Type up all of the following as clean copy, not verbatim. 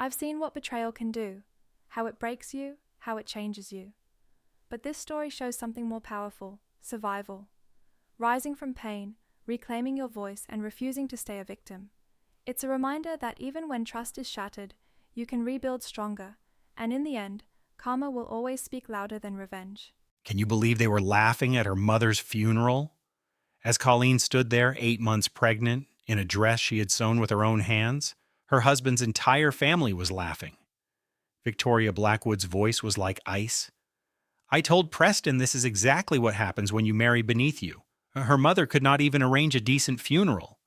I've seen what betrayal can do, how it breaks you, how it changes you. But this story shows something more powerful: survival. Rising from pain, reclaiming your voice, and refusing to stay a victim. It's a reminder that even when trust is shattered, you can rebuild stronger, and in the end, karma will always speak louder than revenge. Can you believe they were laughing at her mother's funeral? As Colleen stood there, 8 months pregnant, in a dress she had sewn with her own hands, her husband's entire family was laughing. Victoria Blackwood's voice was like ice. I told Preston this is exactly what happens when you marry beneath you. Her mother could not even arrange a decent funeral.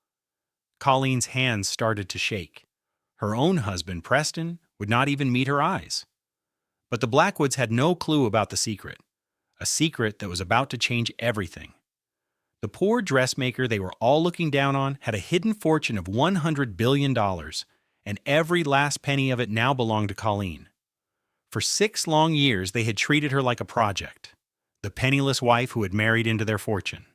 Colleen's hands started to shake. Her own husband, Preston, would not even meet her eyes. But the Blackwoods had no clue about the secret, a secret that was about to change everything. The poor dressmaker they were all looking down on had a hidden fortune of $100 billion, and every last penny of it now belonged to Colleen. For 6 long years they had treated her like a project, the penniless wife who had married into their fortune.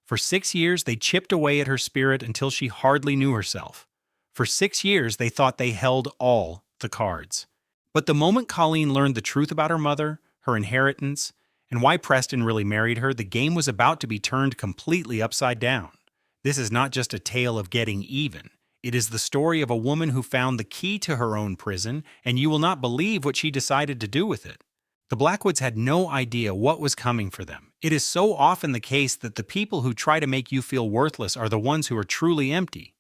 For 6 years they chipped away at her spirit until she hardly knew herself. For 6 years they thought they held all the cards. But the moment Colleen learned the truth about her mother, her inheritance, and why Preston really married her, the game was about to be turned completely upside down. This is not just a tale of getting even. It is the story of a woman who found the key to her own prison, and you will not believe what she decided to do with it. The Blackwoods had no idea what was coming for them. It is so often the case that the people who try to make you feel worthless are the ones who are truly empty.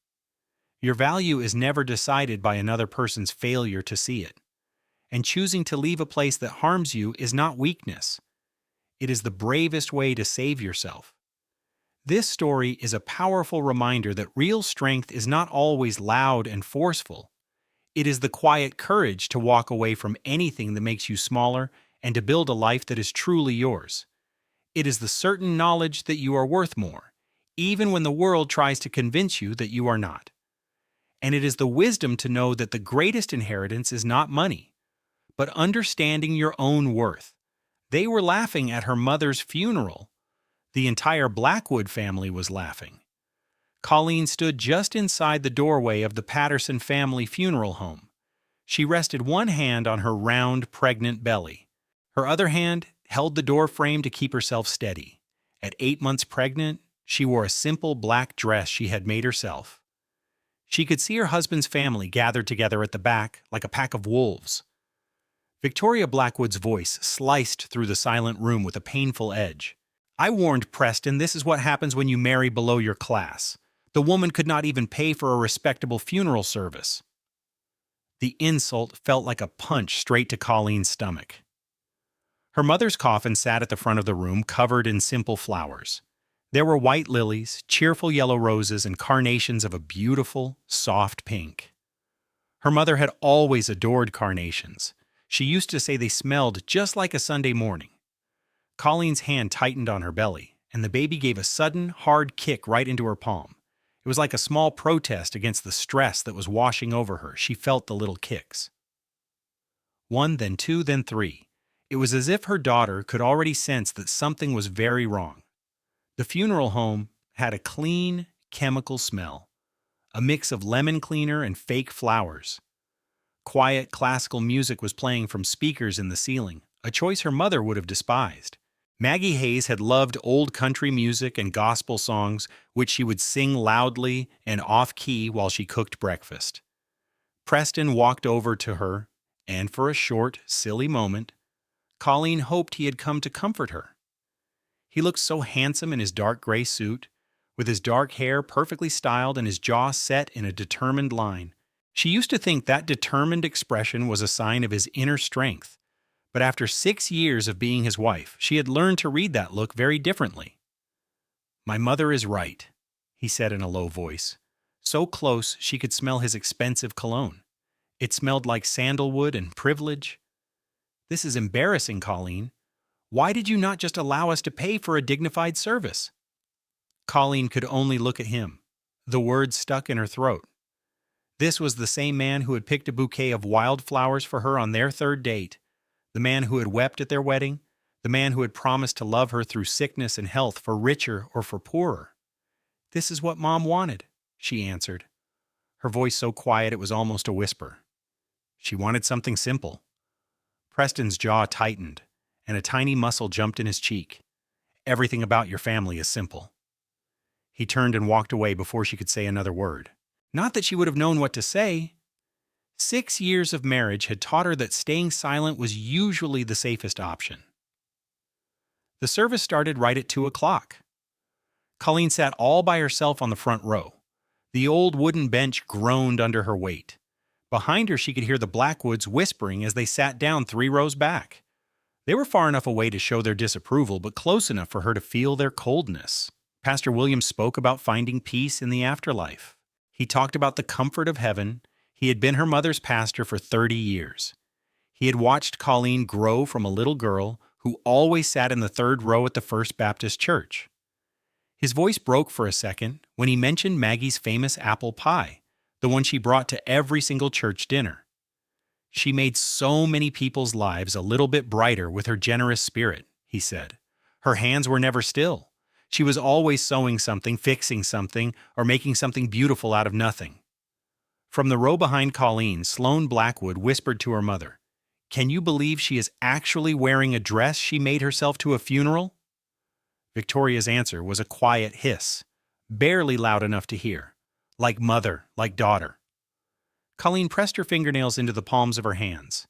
Your value is never decided by another person's failure to see it. And choosing to leave a place that harms you is not weakness. It is the bravest way to save yourself. This story is a powerful reminder that real strength is not always loud and forceful. It is the quiet courage to walk away from anything that makes you smaller and to build a life that is truly yours. It is the certain knowledge that you are worth more, even when the world tries to convince you that you are not. And it is the wisdom to know that the greatest inheritance is not money, but understanding your own worth. They were laughing at her mother's funeral. The entire Blackwood family was laughing. Colleen stood just inside the doorway of the Patterson family funeral home. She rested one hand on her round, pregnant belly. Her other hand held the door frame to keep herself steady. At 8 months pregnant, she wore a simple black dress she had made herself. She could see her husband's family gathered together at the back like a pack of wolves. Victoria Blackwood's voice sliced through the silent room with a painful edge. I warned Preston this is what happens when you marry below your class. The woman could not even pay for a respectable funeral service. The insult felt like a punch straight to Colleen's stomach. Her mother's coffin sat at the front of the room, covered in simple flowers. There were white lilies, cheerful yellow roses, and carnations of a beautiful, soft pink. Her mother had always adored carnations. She used to say they smelled just like a Sunday morning. Colleen's hand tightened on her belly, and the baby gave a sudden, hard kick right into her palm. It was like a small protest against the stress that was washing over her. She felt the little kicks. 1, then 2, then 3. It was as if her daughter could already sense that something was very wrong. The funeral home had a clean, chemical smell, a mix of lemon cleaner and fake flowers. Quiet, classical music was playing from speakers in the ceiling, a choice her mother would have despised. Maggie Hayes had loved old country music and gospel songs, which she would sing loudly and off-key while she cooked breakfast. Preston walked over to her, and for a short, silly moment, Colleen hoped he had come to comfort her. He looked so handsome in his dark gray suit, with his dark hair perfectly styled and his jaw set in a determined line. She used to think that determined expression was a sign of his inner strength, but after 6 years of being his wife, she had learned to read that look very differently. "My mother is right," he said in a low voice, so close she could smell his expensive cologne. It smelled like sandalwood and privilege. "This is embarrassing, Colleen. Why did you not just allow us to pay for a dignified service?" Colleen could only look at him. The words stuck in her throat. This was the same man who had picked a bouquet of wildflowers for her on their 3rd date, the man who had wept at their wedding, the man who had promised to love her through sickness and health, for richer or for poorer. "This is what Mom wanted," she answered, her voice so quiet it was almost a whisper. She wanted something simple. Preston's jaw tightened, and a tiny muscle jumped in his cheek. Everything about your family is simple. He turned and walked away before she could say another word. Not that she would have known what to say. 6 years of marriage had taught her that staying silent was usually the safest option. The service started right at 2 o'clock. Colleen sat all by herself on the front row. The old wooden bench groaned under her weight. Behind her, she could hear the Blackwoods whispering as they sat down 3 rows back. They were far enough away to show their disapproval, but close enough for her to feel their coldness. Pastor Williams spoke about finding peace in the afterlife. He talked about the comfort of heaven. He had been her mother's pastor for 30 years. He had watched Colleen grow from a little girl who always sat in the 3rd row at the First Baptist Church. His voice broke for a second when he mentioned Maggie's famous apple pie, the one she brought to every single church dinner. She made so many people's lives a little bit brighter with her generous spirit, he said. Her hands were never still. She was always sewing something, fixing something, or making something beautiful out of nothing. From the row behind Colleen, Sloane Blackwood whispered to her mother, "Can you believe she is actually wearing a dress she made herself to a funeral?" Victoria's answer was a quiet hiss, barely loud enough to hear. Like mother, like daughter. Colleen pressed her fingernails into the palms of her hands.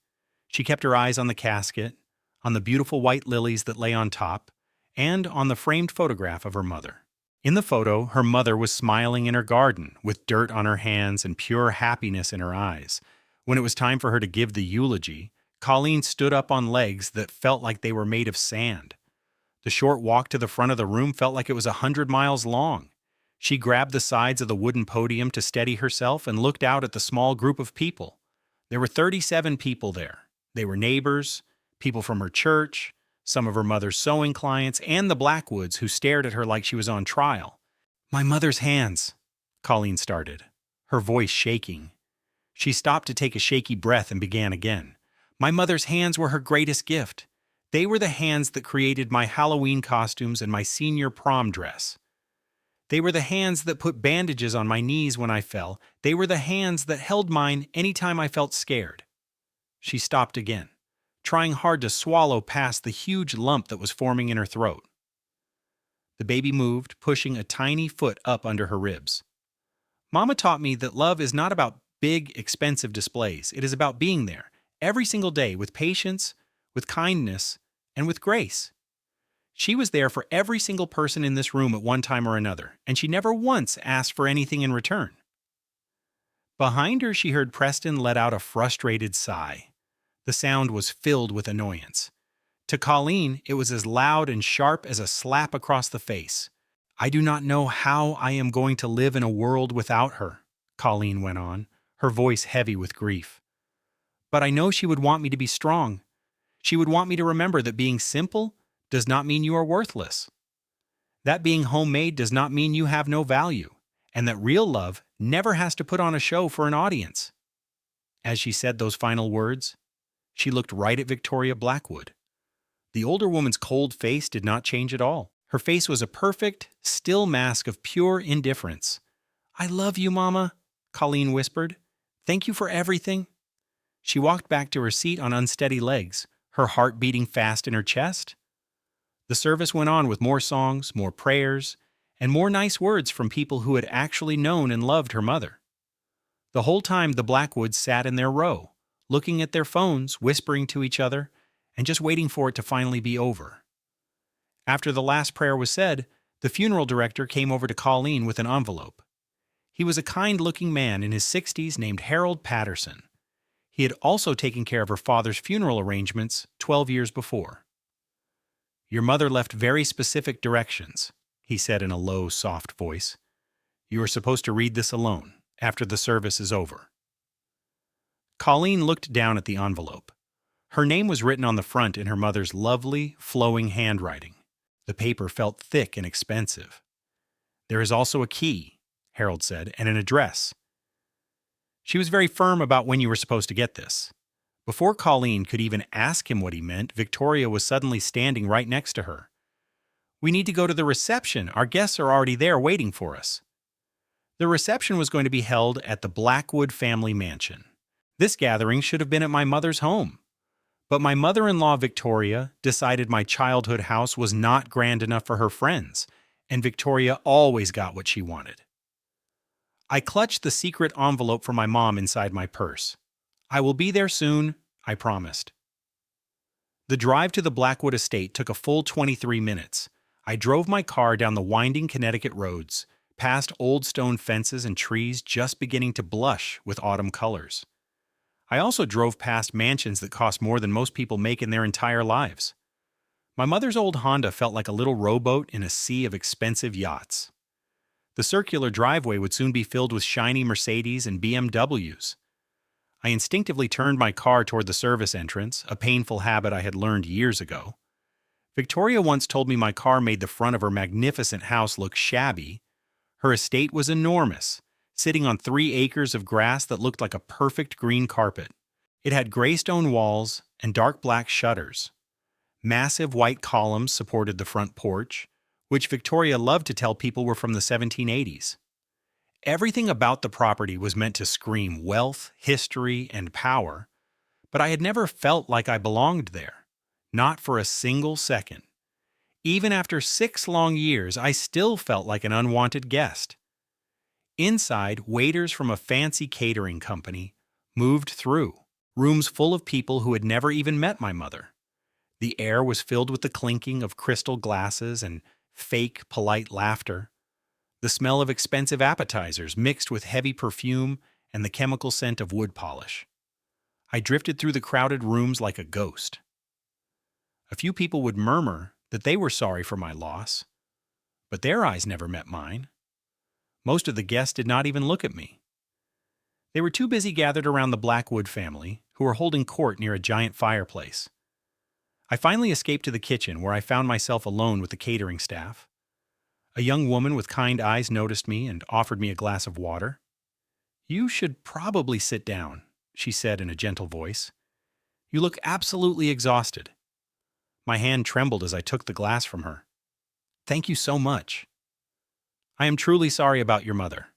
She kept her eyes on the casket, on the beautiful white lilies that lay on top, and on the framed photograph of her mother. In the photo, her mother was smiling in her garden, with dirt on her hands and pure happiness in her eyes. When it was time for her to give the eulogy, Colleen stood up on legs that felt like they were made of sand. The short walk to the front of the room felt like it was 100 miles long. She grabbed the sides of the wooden podium to steady herself and looked out at the small group of people. There were 37 people there. They were neighbors, people from her church, some of her mother's sewing clients, and the Blackwoods who stared at her like she was on trial. "My mother's hands," Colleen started, her voice shaking. She stopped to take a shaky breath and began again. "My mother's hands were her greatest gift. They were the hands that created my Halloween costumes and my senior prom dress. They were the hands that put bandages on my knees when I fell. They were the hands that held mine anytime I felt scared." She stopped again, trying hard to swallow past the huge lump that was forming in her throat. The baby moved, pushing a tiny foot up under her ribs. "Mama taught me that love is not about big, expensive displays. It is about being there, every single day, with patience, with kindness, and with grace. She was there for every single person in this room at one time or another, and she never once asked for anything in return." Behind her, she heard Preston let out a frustrated sigh. The sound was filled with annoyance. To Colleen, it was as loud and sharp as a slap across the face. "I do not know how I am going to live in a world without her," Colleen went on, her voice heavy with grief. "But I know she would want me to be strong. She would want me to remember that being simple does not mean you are worthless. That being homemade does not mean you have no value, and that real love never has to put on a show for an audience." As she said those final words, she looked right at Victoria Blackwood. The older woman's cold face did not change at all. Her face was a perfect, still mask of pure indifference. "I love you, Mama," Colleen whispered. "Thank you for everything." She walked back to her seat on unsteady legs, her heart beating fast in her chest. The service went on with more songs, more prayers, and more nice words from people who had actually known and loved her mother. The whole time the Blackwoods sat in their row, looking at their phones, whispering to each other, and just waiting for it to finally be over. After the last prayer was said, the funeral director came over to Colleen with an envelope. He was a kind-looking man in his 60s named Harold Patterson. He had also taken care of her father's funeral arrangements 12 years before. "Your mother left very specific directions," he said in a low, soft voice. "You are supposed to read this alone, after the service is over." Colleen looked down at the envelope. Her name was written on the front in her mother's lovely, flowing handwriting. The paper felt thick and expensive. "There is also a key," Harold said, "and an address." She was very firm about when you were supposed to get this. Before Colleen could even ask him what he meant, Victoria was suddenly standing right next to her. "We need to go to the reception. Our guests are already there waiting for us." The reception was going to be held at the Blackwood family mansion. This gathering should have been at my mother's home. But my mother-in-law, Victoria, decided my childhood house was not grand enough for her friends, and Victoria always got what she wanted. I clutched the secret envelope from my mom inside my purse. "I will be there soon," I promised. The drive to the Blackwood estate took a full 23 minutes. I drove my car down the winding Connecticut roads, past old stone fences and trees just beginning to blush with autumn colors. I also drove past mansions that cost more than most people make in their entire lives. My mother's old Honda felt like a little rowboat in a sea of expensive yachts. The circular driveway would soon be filled with shiny Mercedes and BMWs. I instinctively turned my car toward the service entrance, a painful habit I had learned years ago. Victoria once told me my car made the front of her magnificent house look shabby. Her estate was enormous, sitting on 3 acres of grass that looked like a perfect green carpet. It had gray stone walls and dark black shutters. Massive white columns supported the front porch, which Victoria loved to tell people were from the 1780s. Everything about the property was meant to scream wealth, history, and power, but I had never felt like I belonged there, not for a single second. Even after 6 long years, I still felt like an unwanted guest. Inside, waiters from a fancy catering company moved through, rooms full of people who had never even met my mother. The air was filled with the clinking of crystal glasses and fake, polite laughter. The smell of expensive appetizers mixed with heavy perfume and the chemical scent of wood polish. I drifted through the crowded rooms like a ghost. A few people would murmur that they were sorry for my loss, but their eyes never met mine. Most of the guests did not even look at me. They were too busy gathered around the Blackwood family, who were holding court near a giant fireplace. I finally escaped to the kitchen, where I found myself alone with the catering staff. A young woman with kind eyes noticed me and offered me a glass of water. "You should probably sit down," she said in a gentle voice. "You look absolutely exhausted." My hand trembled as I took the glass from her. "Thank you so much. I am truly sorry about your mother."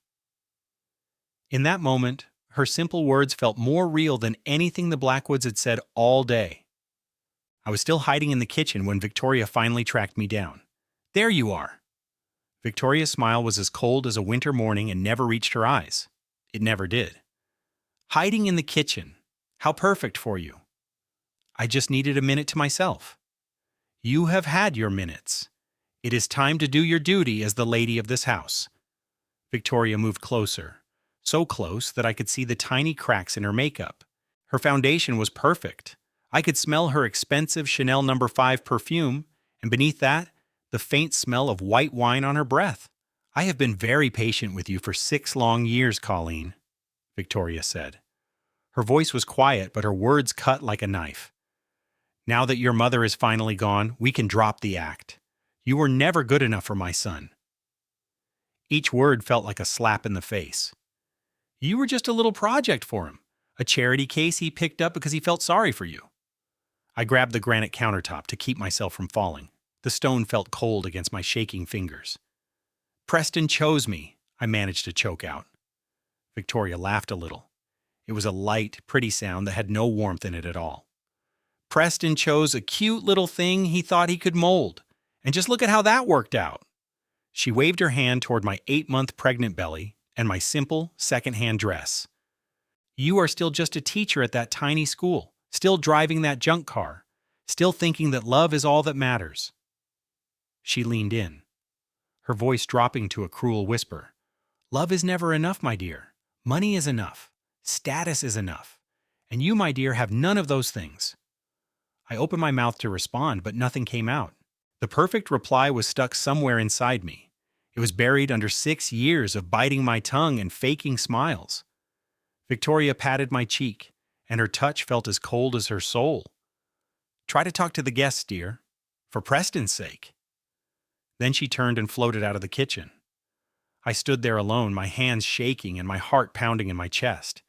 In that moment, her simple words felt more real than anything the Blackwoods had said all day. I was still hiding in the kitchen when Victoria finally tracked me down. "There you are." Victoria's smile was as cold as a winter morning and never reached her eyes. It never did. "Hiding in the kitchen. How perfect for you." "I just needed a minute to myself." "You have had your minutes. It is time to do your duty as the lady of this house." Victoria moved closer, so close that I could see the tiny cracks in her makeup. Her foundation was perfect. I could smell her expensive Chanel No. 5 perfume, and beneath that, the faint smell of white wine on her breath. "I have been very patient with you for 6 long years, Colleen," Victoria said. Her voice was quiet, but her words cut like a knife. "Now that your mother is finally gone, we can drop the act. You were never good enough for my son." Each word felt like a slap in the face. "You were just a little project for him, a charity case he picked up because he felt sorry for you." I grabbed the granite countertop to keep myself from falling. The stone felt cold against my shaking fingers. "Preston chose me," I managed to choke out. Victoria laughed a little. It was a light, pretty sound that had no warmth in it at all. "Preston chose a cute little thing he thought he could mold. And just look at how that worked out." She waved her hand toward my 8-month pregnant belly and my simple, second-hand dress. "You are still just a teacher at that tiny school, still driving that junk car, still thinking that love is all that matters." She leaned in, her voice dropping to a cruel whisper. "Love is never enough, my dear. Money is enough. Status is enough. And you, my dear, have none of those things." I opened my mouth to respond, but nothing came out. The perfect reply was stuck somewhere inside me. It was buried under 6 years of biting my tongue and faking smiles. Victoria patted my cheek, and her touch felt as cold as her soul. "Try to talk to the guests, dear. For Preston's sake." Then she turned and floated out of the kitchen. I stood there alone, my hands shaking and my heart pounding in my chest.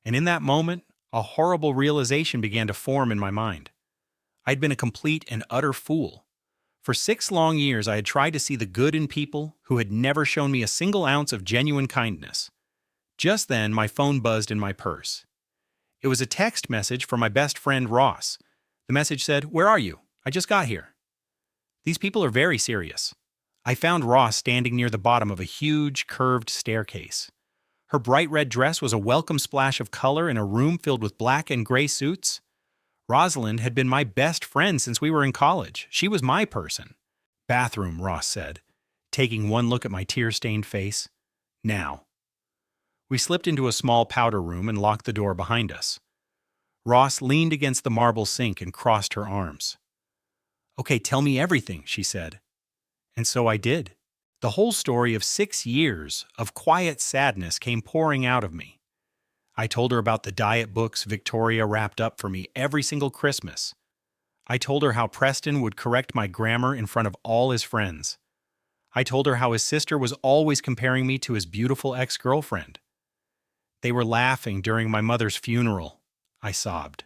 And in that moment, a horrible realization began to form in my mind. I'd been a complete and utter fool. For 6 long years, I had tried to see the good in people who had never shown me a single ounce of genuine kindness. Just then, my phone buzzed in my purse. It was a text message from my best friend Ross. The message said, "Where are you? I just got here." These people are very serious. I found Ross standing near the bottom of a huge, curved staircase. Her bright red dress was a welcome splash of color in a room filled with black and gray suits. Rosalind had been my best friend since we were in college. She was my person. "Bathroom," Ross said, taking one look at my tear-stained face. "Now." We slipped into a small powder room and locked the door behind us. Ross leaned against the marble sink and crossed her arms. "Okay, tell me everything," she said. And so I did. The whole story of 6 years of quiet sadness came pouring out of me. I told her about the diet books Victoria wrapped up for me every single Christmas. I told her how Preston would correct my grammar in front of all his friends. I told her how his sister was always comparing me to his beautiful ex-girlfriend. They were laughing during my mother's funeral, I sobbed.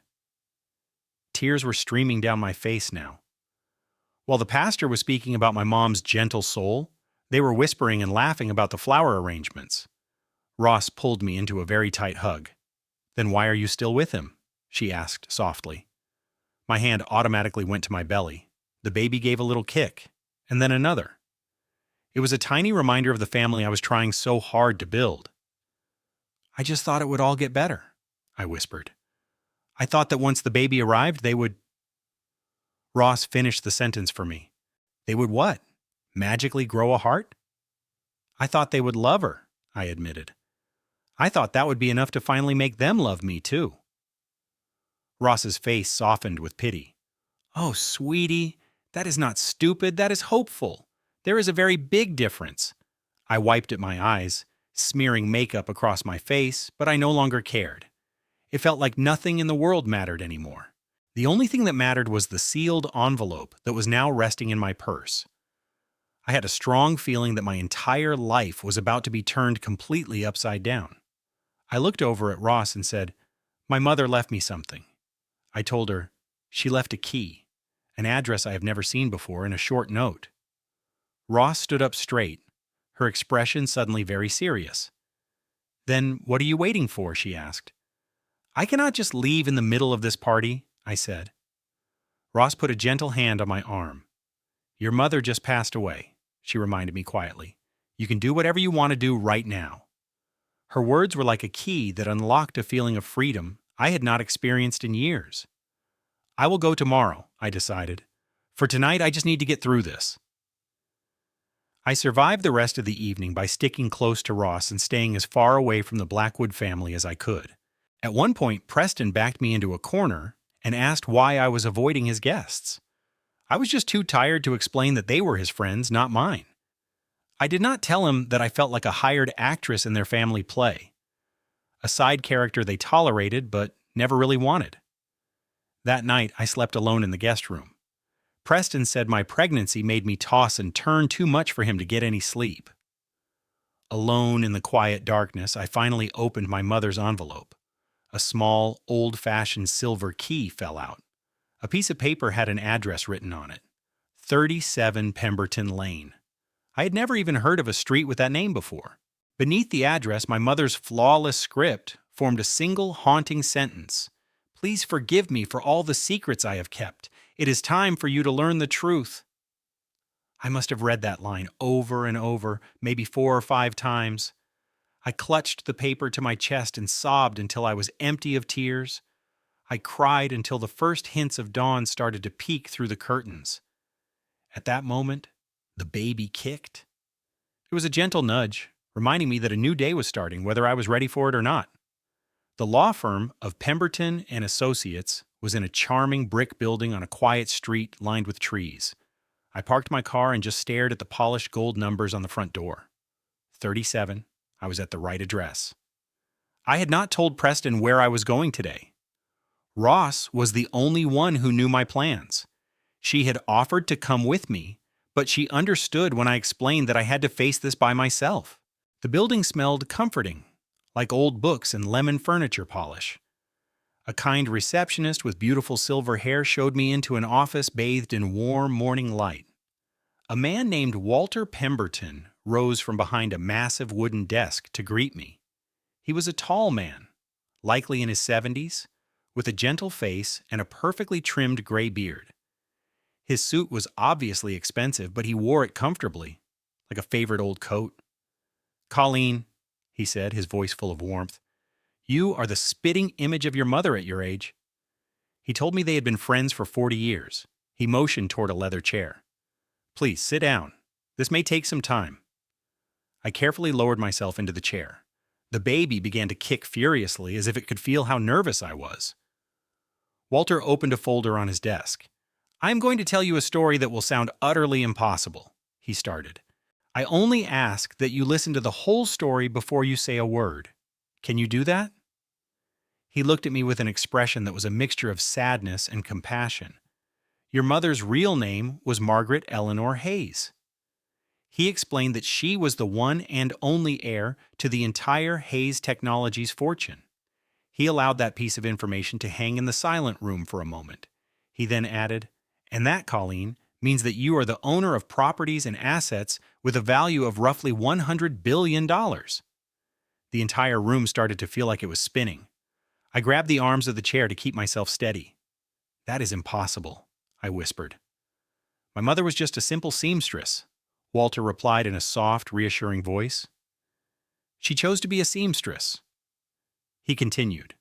Tears were streaming down my face now. While the pastor was speaking about my mom's gentle soul, they were whispering and laughing about the flower arrangements. Ross pulled me into a very tight hug. "Then why are you still with him?" she asked softly. My hand automatically went to my belly. The baby gave a little kick, and then another. It was a tiny reminder of the family I was trying so hard to build. "I just thought it would all get better," I whispered. "I thought that once the baby arrived, they would—" Ross finished the sentence for me. "They would what? Magically grow a heart?" "I thought they would love her," I admitted. "I thought that would be enough to finally make them love me, too." Ross's face softened with pity. "Oh, sweetie, that is not stupid, that is hopeful. There is a very big difference." I wiped at my eyes, smearing makeup across my face, but I no longer cared. It felt like nothing in the world mattered anymore. The only thing that mattered was the sealed envelope that was now resting in my purse. I had a strong feeling that my entire life was about to be turned completely upside down. I looked over at Ross and said, "My mother left me something." I told her, "She left a key, an address I have never seen before, and a short note." Ross stood up straight, her expression suddenly very serious. "Then what are you waiting for?" she asked. "I cannot just leave in the middle of this party," I said. Ross put a gentle hand on my arm. "Your mother just passed away," she reminded me quietly. "You can do whatever you want to do right now." Her words were like a key that unlocked a feeling of freedom I had not experienced in years. "I will go tomorrow," I decided. "For tonight, I just need to get through this." I survived the rest of the evening by sticking close to Ross and staying as far away from the Blackwood family as I could. At one point, Preston backed me into a corner and asked why I was avoiding his guests. I was just too tired to explain that they were his friends, not mine. I did not tell him that I felt like a hired actress in their family play, a side character they tolerated but never really wanted. That night, I slept alone in the guest room. Preston said my pregnancy made me toss and turn too much for him to get any sleep. Alone in the quiet darkness, I finally opened my mother's envelope. A small, old-fashioned silver key fell out. A piece of paper had an address written on it. 37 Pemberton Lane. I had never even heard of a street with that name before. Beneath the address, my mother's flawless script formed a single haunting sentence. "Please forgive me for all the secrets I have kept. It is time for you to learn the truth." I must have read that line over and over, maybe 4 or 5 times. I clutched the paper to my chest and sobbed until I was empty of tears. I cried until the first hints of dawn started to peek through the curtains. At that moment, the baby kicked. It was a gentle nudge, reminding me that a new day was starting, whether I was ready for it or not. The law firm of Pemberton and Associates was in a charming brick building on a quiet street lined with trees. I parked my car and just stared at the polished gold numbers on the front door. 37. I was at the right address. I had not told Preston where I was going today. Ross was the only one who knew my plans. She had offered to come with me, but she understood when I explained that I had to face this by myself. The building smelled comforting, like old books and lemon furniture polish. A kind receptionist with beautiful silver hair showed me into an office bathed in warm morning light. A man named Walter Pemberton rose from behind a massive wooden desk to greet me. He was a tall man, likely in his 70s, with a gentle face and a perfectly trimmed gray beard. His suit was obviously expensive, but he wore it comfortably, like a favorite old coat. "Colleen," he said, his voice full of warmth, "you are the spitting image of your mother at your age." He told me they had been friends for 40 years. He motioned toward a leather chair. "Please, sit down. This may take some time." I carefully lowered myself into the chair. The baby began to kick furiously as if it could feel how nervous I was. Walter opened a folder on his desk. "I'm going to tell you a story that will sound utterly impossible," he started. "I only ask that you listen to the whole story before you say a word. Can you do that?" He looked at me with an expression that was a mixture of sadness and compassion. "Your mother's real name was Margaret Eleanor Hayes." He explained that she was the one and only heir to the entire Hayes Technologies fortune. He allowed that piece of information to hang in the silent room for a moment. He then added, "And that, Colleen, means that you are the owner of properties and assets with a value of roughly $100 billion. The entire room started to feel like it was spinning. I grabbed the arms of the chair to keep myself steady. "That is impossible," I whispered. "My mother was just a simple seamstress," Walter replied in a soft, reassuring voice. "She chose to be a seamstress." He continued,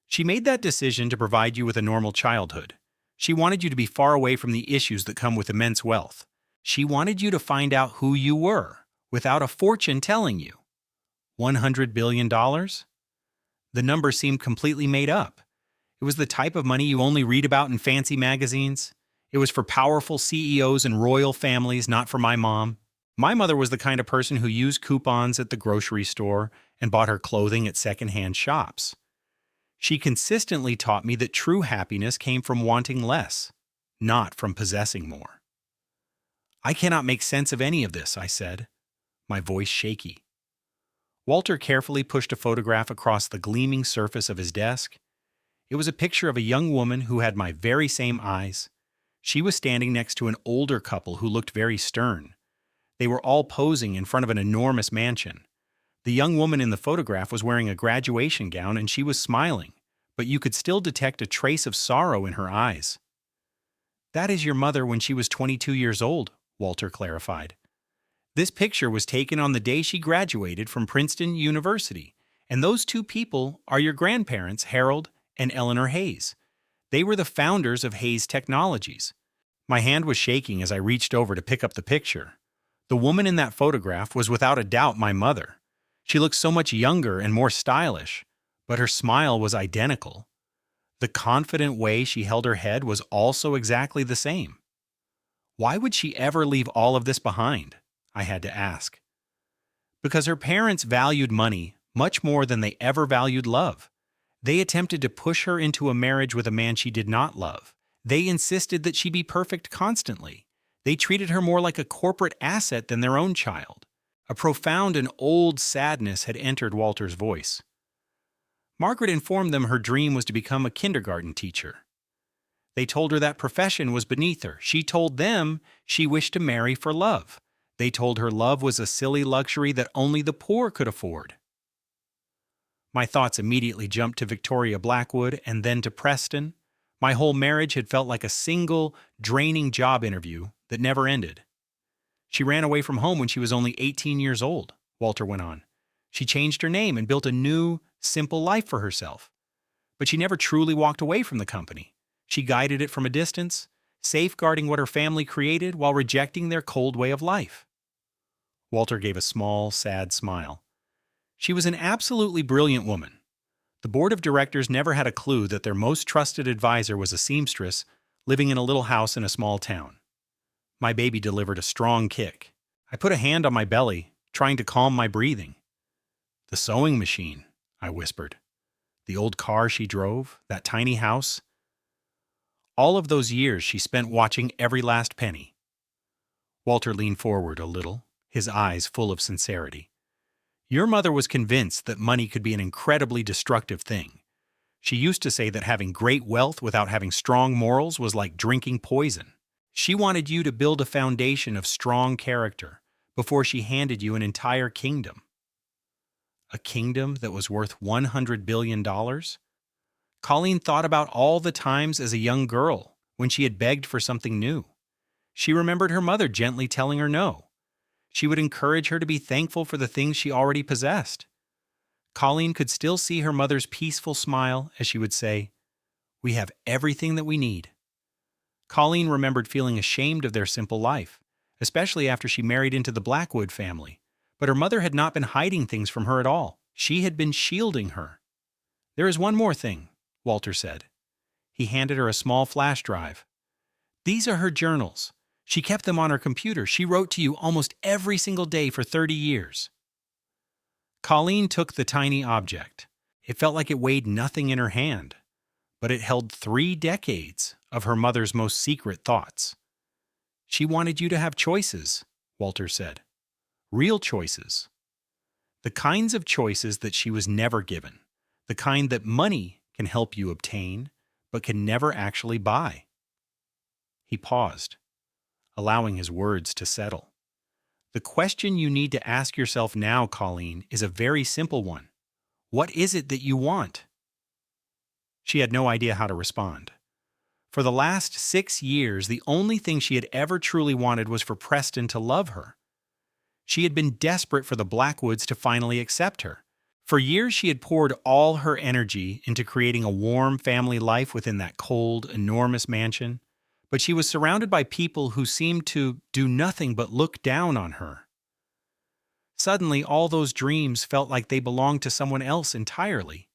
"She made that decision to provide you with a normal childhood. She wanted you to be far away from the issues that come with immense wealth. She wanted you to find out who you were, without a fortune telling you. $100 billion? The number seemed completely made up. It was the type of money you only read about in fancy magazines. It was for powerful CEOs and royal families, not for my mom. My mother was the kind of person who used coupons at the grocery store and bought her clothing at secondhand shops. She consistently taught me that true happiness came from wanting less, not from possessing more." "I cannot make sense of any of this," I said, my voice shaky. Walter carefully pushed a photograph across the gleaming surface of his desk. It was a picture of a young woman who had my very same eyes. She was standing next to an older couple who looked very stern. They were all posing in front of an enormous mansion. The young woman in the photograph was wearing a graduation gown and she was smiling, but you could still detect a trace of sorrow in her eyes. "That is your mother when she was 22 years old," Walter clarified. "This picture was taken on the day she graduated from Princeton University, and those two people are your grandparents, Harold and Eleanor Hayes. They were the founders of Hayes Technologies." My hand was shaking as I reached over to pick up the picture. The woman in that photograph was without a doubt my mother. She looked so much younger and more stylish, but her smile was identical. The confident way she held her head was also exactly the same. Why would she ever leave all of this behind? I had to ask. Because her parents valued money much more than they ever valued love. They attempted to push her into a marriage with a man she did not love. They insisted that she be perfect constantly. They treated her more like a corporate asset than their own child. A profound and old sadness had entered Walter's voice. Margaret informed them her dream was to become a kindergarten teacher. They told her that profession was beneath her. She told them she wished to marry for love. They told her love was a silly luxury that only the poor could afford. My thoughts immediately jumped to Victoria Blackwood and then to Preston. My whole marriage had felt like a single, draining job interview that never ended. "She ran away from home when she was only 18 years old," Walter went on. "She changed her name and built a new, simple life for herself. But she never truly walked away from the company. She guided it from a distance, safeguarding what her family created while rejecting their cold way of life." Walter gave a small, sad smile. "She was an absolutely brilliant woman. The board of directors never had a clue that their most trusted advisor was a seamstress living in a little house in a small town." My baby delivered a strong kick. I put a hand on my belly, trying to calm my breathing. "The sewing machine," I whispered. "The old car she drove, that tiny house. All of those years she spent watching every last penny." Walter leaned forward a little, his eyes full of sincerity. "Your mother was convinced that money could be an incredibly destructive thing. She used to say that having great wealth without having strong morals was like drinking poison. She wanted you to build a foundation of strong character before she handed you an entire kingdom." A kingdom that was worth $100 billion? Colleen thought about all the times as a young girl when she had begged for something new. She remembered her mother gently telling her no. She would encourage her to be thankful for the things she already possessed. Colleen could still see her mother's peaceful smile as she would say, "We have everything that we need." Colleen remembered feeling ashamed of their simple life, especially after she married into the Blackwood family. But her mother had not been hiding things from her at all. She had been shielding her. "There is one more thing," Walter said. He handed her a small flash drive. "These are her journals. She kept them on her computer. She wrote to you almost every single day for 30 years. Colleen took the tiny object. It felt like it weighed nothing in her hand, but it held 3 decades of her mother's most secret thoughts. "She wanted you to have choices," Walter said. "Real choices. The kinds of choices that she was never given. The kind that money can help you obtain, but can never actually buy." He paused, allowing his words to settle. "The question you need to ask yourself now, Colleen, is a very simple one. What is it that you want?" She had no idea how to respond. For the last 6 years, the only thing she had ever truly wanted was for Preston to love her. She had been desperate for the Blackwoods to finally accept her. For years, she had poured all her energy into creating a warm family life within that cold, enormous mansion. But she was surrounded by people who seemed to do nothing but look down on her. Suddenly, all those dreams felt like they belonged to someone else entirely.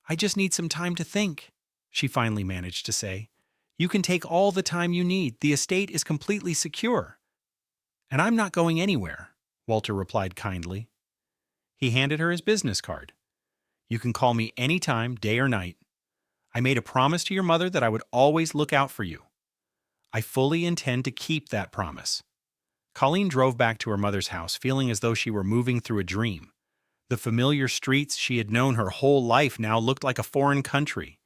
"I just need some time to think," she finally managed to say. "You can take all the time you need. The estate is completely secure." "And I'm not going anywhere," Walter replied kindly. He handed her his business card. "You can call me anytime, day or night. I made a promise to your mother that I would always look out for you. I fully intend to keep that promise." Colleen drove back to her mother's house, feeling as though she were moving through a dream. The familiar streets she had known her whole life now looked like a foreign country.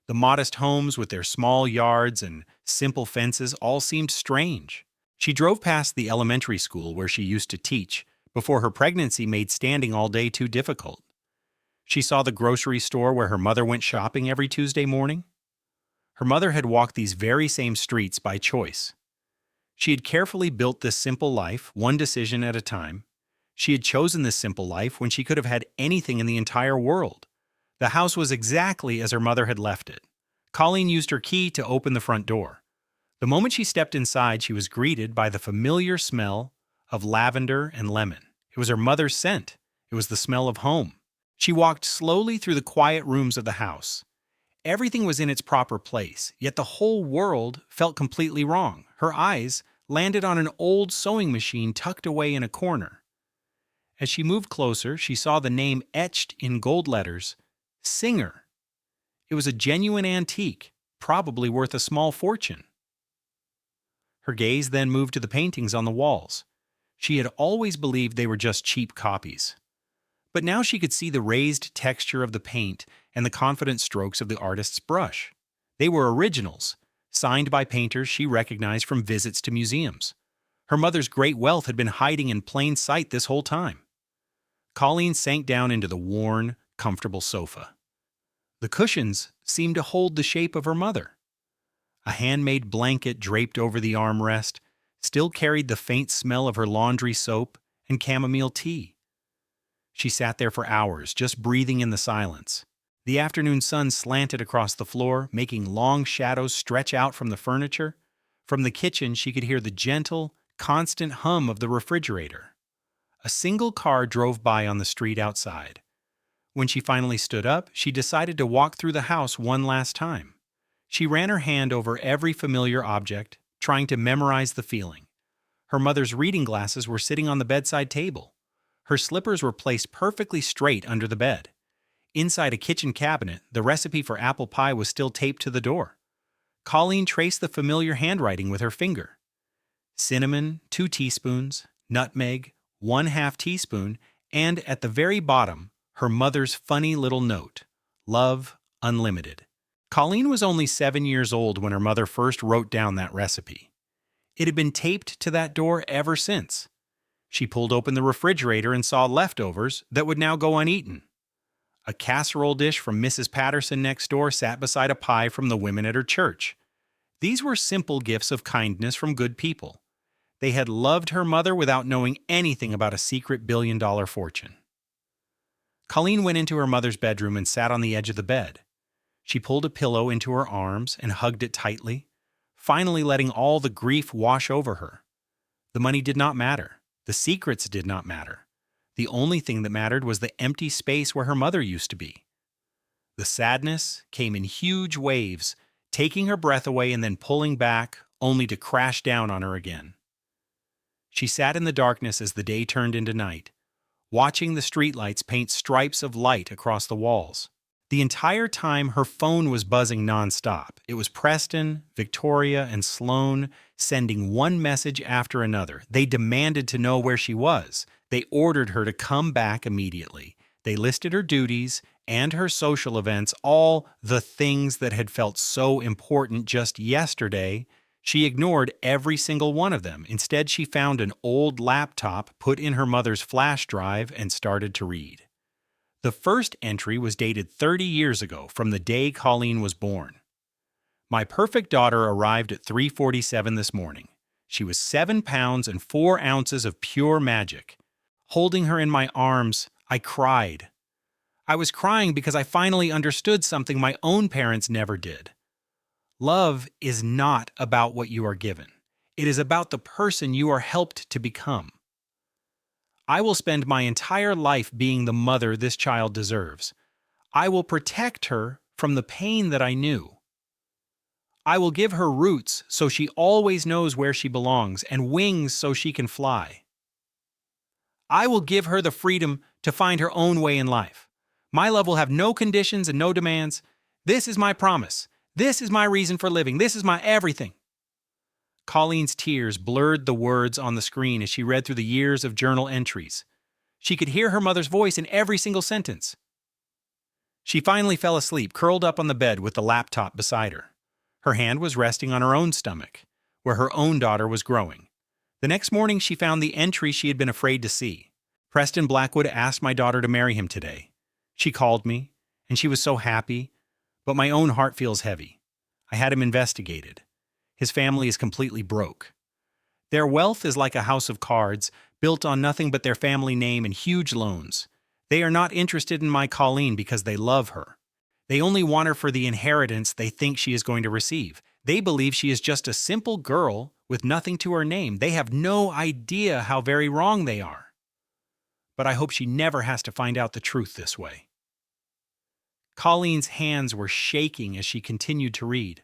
The modest homes with their small yards and simple fences all seemed strange. She drove past the elementary school where she used to teach before her pregnancy made standing all day too difficult. She saw the grocery store where her mother went shopping every Tuesday morning. Her mother had walked these very same streets by choice. She had carefully built this simple life, one decision at a time. She had chosen this simple life when she could have had anything in the entire world. The house was exactly as her mother had left it. Colleen used her key to open the front door. The moment she stepped inside, she was greeted by the familiar smell of lavender and lemon. It was her mother's scent. It was the smell of home. She walked slowly through the quiet rooms of the house. Everything was in its proper place, yet the whole world felt completely wrong. Her eyes landed on an old sewing machine tucked away in a corner. As she moved closer, she saw the name etched in gold letters, Singer. It was a genuine antique, probably worth a small fortune. Her gaze then moved to the paintings on the walls. She had always believed they were just cheap copies. But now she could see the raised texture of the paint and the confident strokes of the artist's brush. They were originals, signed by painters she recognized from visits to museums. Her mother's great wealth had been hiding in plain sight this whole time. Colleen sank down into the worn, comfortable sofa. The cushions seemed to hold the shape of her mother. A handmade blanket draped over the armrest still carried the faint smell of her laundry soap and chamomile tea. She sat there for hours, just breathing in the silence. The afternoon sun slanted across the floor, making long shadows stretch out from the furniture. From the kitchen, she could hear the gentle, constant hum of the refrigerator. A single car drove by on the street outside. When she finally stood up, she decided to walk through the house one last time. She ran her hand over every familiar object, trying to memorize the feeling. Her mother's reading glasses were sitting on the bedside table. Her slippers were placed perfectly straight under the bed. Inside a kitchen cabinet, the recipe for apple pie was still taped to the door. Colleen traced the familiar handwriting with her finger. Cinnamon, 2 teaspoons, nutmeg, 1/2 teaspoon, and at the very bottom, her mother's funny little note, "Love Unlimited." Colleen was only 7 years old when her mother first wrote down that recipe. It had been taped to that door ever since. She pulled open the refrigerator and saw leftovers that would now go uneaten. A casserole dish from Mrs. Patterson next door sat beside a pie from the women at her church. These were simple gifts of kindness from good people. They had loved her mother without knowing anything about a secret billion-dollar fortune. Colleen went into her mother's bedroom and sat on the edge of the bed. She pulled a pillow into her arms and hugged it tightly, finally letting all the grief wash over her. The money did not matter. The secrets did not matter. The only thing that mattered was the empty space where her mother used to be. The sadness came in huge waves, taking her breath away and then pulling back, only to crash down on her again. She sat in the darkness as the day turned into night, watching the streetlights paint stripes of light across the walls. The entire time, her phone was buzzing nonstop. It was Preston, Victoria, and Sloane sending one message after another. They demanded to know where she was. They ordered her to come back immediately. They listed her duties and her social events, all the things that had felt so important just yesterday. She ignored every single one of them. Instead, she found an old laptop, put in her mother's flash drive, and started to read. The first entry was dated 30 years ago, from the day Colleen was born. My perfect daughter arrived at 3:47 this morning. She was 7 pounds and 4 ounces of pure magic. Holding her in my arms, I cried. I was crying because I finally understood something my own parents never did. Love is not about what you are given. It is about the person you are helped to become. I will spend my entire life being the mother this child deserves. I will protect her from the pain that I knew. I will give her roots so she always knows where she belongs and wings so she can fly. I will give her the freedom to find her own way in life. My love will have no conditions and no demands. This is my promise. This is my reason for living. This is my everything. Colleen's tears blurred the words on the screen as she read through the years of journal entries. She could hear her mother's voice in every single sentence. She finally fell asleep, curled up on the bed with the laptop beside her. Her hand was resting on her own stomach, where her own daughter was growing. The next morning, she found the entry she had been afraid to see. Preston Blackwood asked my daughter to marry him today. She called me, and she was so happy, but my own heart feels heavy. I had him investigated. His family is completely broke. Their wealth is like a house of cards, built on nothing but their family name and huge loans. They are not interested in my Colleen because they love her. They only want her for the inheritance they think she is going to receive. They believe she is just a simple girl with nothing to her name. They have no idea how very wrong they are. But I hope she never has to find out the truth this way. Colleen's hands were shaking as she continued to read.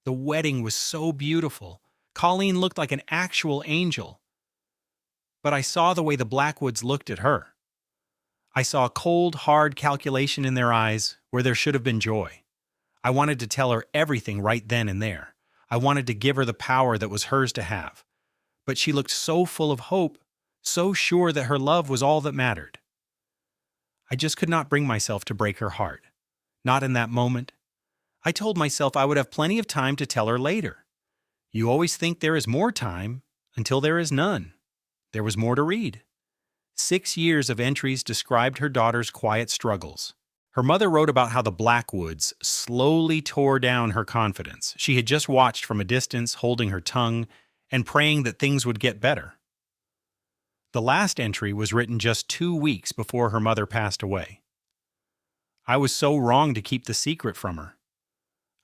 The wedding was so beautiful. Colleen looked like an actual angel. But I saw the way the Blackwoods looked at her. I saw a cold, hard calculation in their eyes where there should have been joy. I wanted to tell her everything right then and there. I wanted to give her the power that was hers to have. But she looked so full of hope, so sure that her love was all that mattered. I just could not bring myself to break her heart. Not in that moment. I told myself I would have plenty of time to tell her later. You always think there is more time until there is none. There was more to read. 6 years of entries described her daughter's quiet struggles. Her mother wrote about how the Blackwoods slowly tore down her confidence. She had just watched from a distance, holding her tongue and praying that things would get better. The last entry was written just 2 weeks before her mother passed away. I was so wrong to keep the secret from her.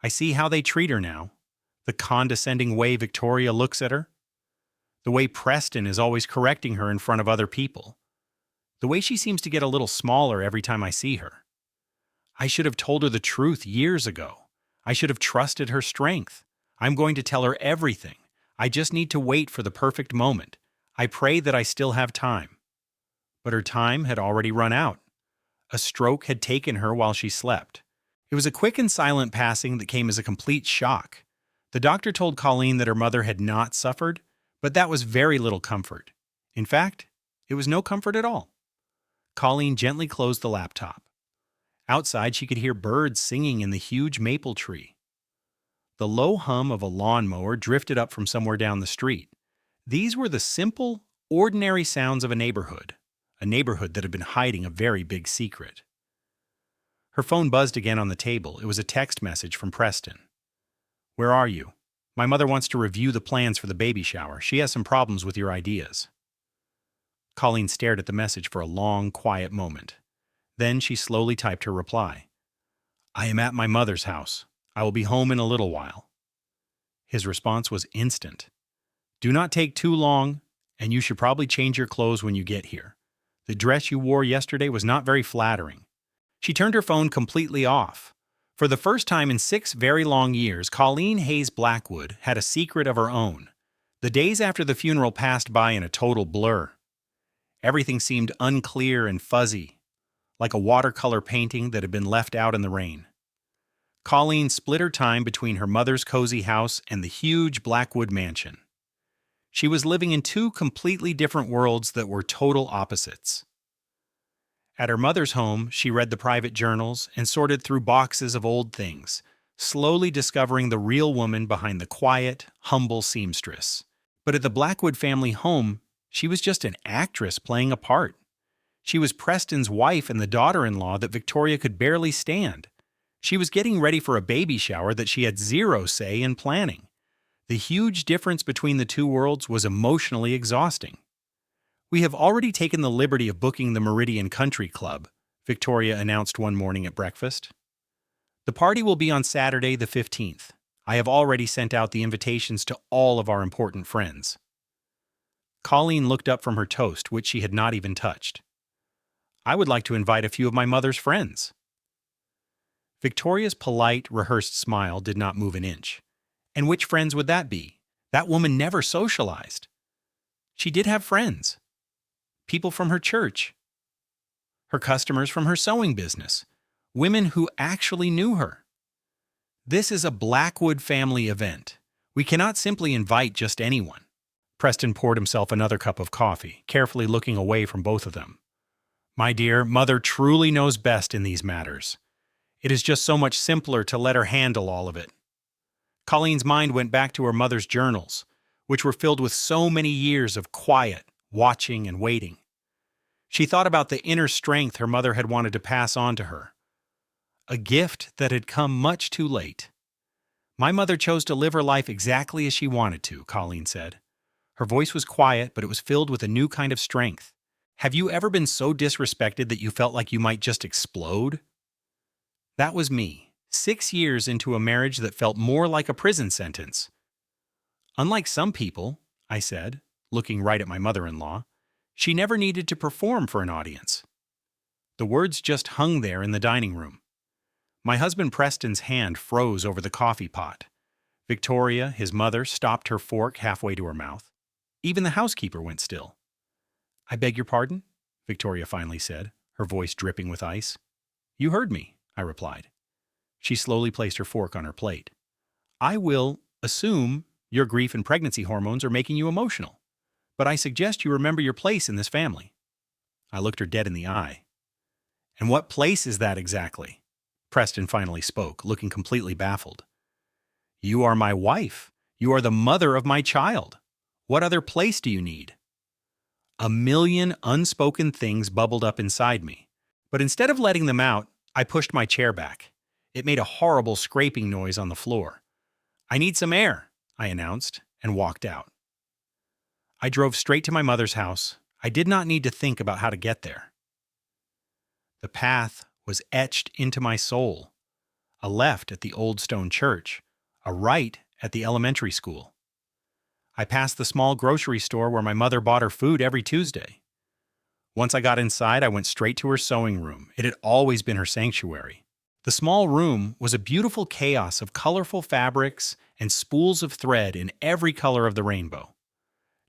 I see how they treat her now. The condescending way Victoria looks at her. The way Preston is always correcting her in front of other people. The way she seems to get a little smaller every time I see her. I should have told her the truth years ago. I should have trusted her strength. I'm going to tell her everything. I just need to wait for the perfect moment. I pray that I still have time. But her time had already run out. A stroke had taken her while she slept. It was a quick and silent passing that came as a complete shock. The doctor told Colleen that her mother had not suffered, but that was very little comfort. In fact, it was no comfort at all. Colleen gently closed the laptop. Outside, she could hear birds singing in the huge maple tree. The low hum of a lawnmower drifted up from somewhere down the street. These were the simple, ordinary sounds of a neighborhood that had been hiding a very big secret. Her phone buzzed again on the table. It was a text message from Preston. "Where are you? My mother wants to review the plans for the baby shower. She has some problems with your ideas." Colleen stared at the message for a long, quiet moment. Then she slowly typed her reply. "I am at my mother's house. I will be home in a little while." His response was instant. "Do not take too long, and you should probably change your clothes when you get here. The dress you wore yesterday was not very flattering." She turned her phone completely off. For the first time in 6 very long years, Colleen Hayes Blackwood had a secret of her own. The days after the funeral passed by in a total blur. Everything seemed unclear and fuzzy, like a watercolor painting that had been left out in the rain. Colleen split her time between her mother's cozy house and the huge Blackwood mansion. She was living in 2 completely different worlds that were total opposites. At her mother's home, she read the private journals and sorted through boxes of old things, slowly discovering the real woman behind the quiet, humble seamstress. But at the Blackwood family home, she was just an actress playing a part. She was Preston's wife and the daughter-in-law that Victoria could barely stand. She was getting ready for a baby shower that she had zero say in planning. The huge difference between the 2 worlds was emotionally exhausting. "We have already taken the liberty of booking the Meridian Country Club," Victoria announced one morning at breakfast. "The party will be on Saturday the 15th. I have already sent out the invitations to all of our important friends." Colleen looked up from her toast, which she had not even touched. "I would like to invite a few of my mother's friends." Victoria's polite, rehearsed smile did not move an inch. And which friends would that be? That woman never socialized. She did have friends. People from her church. Her customers from her sewing business. Women who actually knew her. This is a Blackwood family event. We cannot simply invite just anyone. Preston poured himself another cup of coffee, carefully looking away from both of them. "My dear, Mother truly knows best in these matters. It is just so much simpler to let her handle all of it." Colleen's mind went back to her mother's journals, which were filled with so many years of quiet, watching, and waiting. She thought about the inner strength her mother had wanted to pass on to her. A gift that had come much too late. "My mother chose to live her life exactly as she wanted to," Colleen said. Her voice was quiet, but it was filled with a new kind of strength. "Have you ever been so disrespected that you felt like you might just explode?" That was me, 6 years into a marriage that felt more like a prison sentence. "Unlike some people," I said, looking right at my mother-in-law, "she never needed to perform for an audience." The words just hung there in the dining room. My husband Preston's hand froze over the coffee pot. Victoria, his mother, stopped her fork halfway to her mouth. Even the housekeeper went still. "I beg your pardon?" Victoria finally said, her voice dripping with ice. "You heard me," I replied. She slowly placed her fork on her plate. "I will assume your grief and pregnancy hormones are making you emotional, but I suggest you remember your place in this family." I looked her dead in the eye. "And what place is that exactly?" Preston finally spoke, looking completely baffled. "You are my wife. You are the mother of my child. What other place do you need?" A million unspoken things bubbled up inside me, but instead of letting them out, I pushed my chair back. It made a horrible scraping noise on the floor. "I need some air," I announced, and walked out. I drove straight to my mother's house. I did not need to think about how to get there. The path was etched into my soul. A left at the old stone church, a right at the elementary school. I passed the small grocery store where my mother bought her food every Tuesday. Once I got inside, I went straight to her sewing room. It had always been her sanctuary. The small room was a beautiful chaos of colorful fabrics and spools of thread in every color of the rainbow.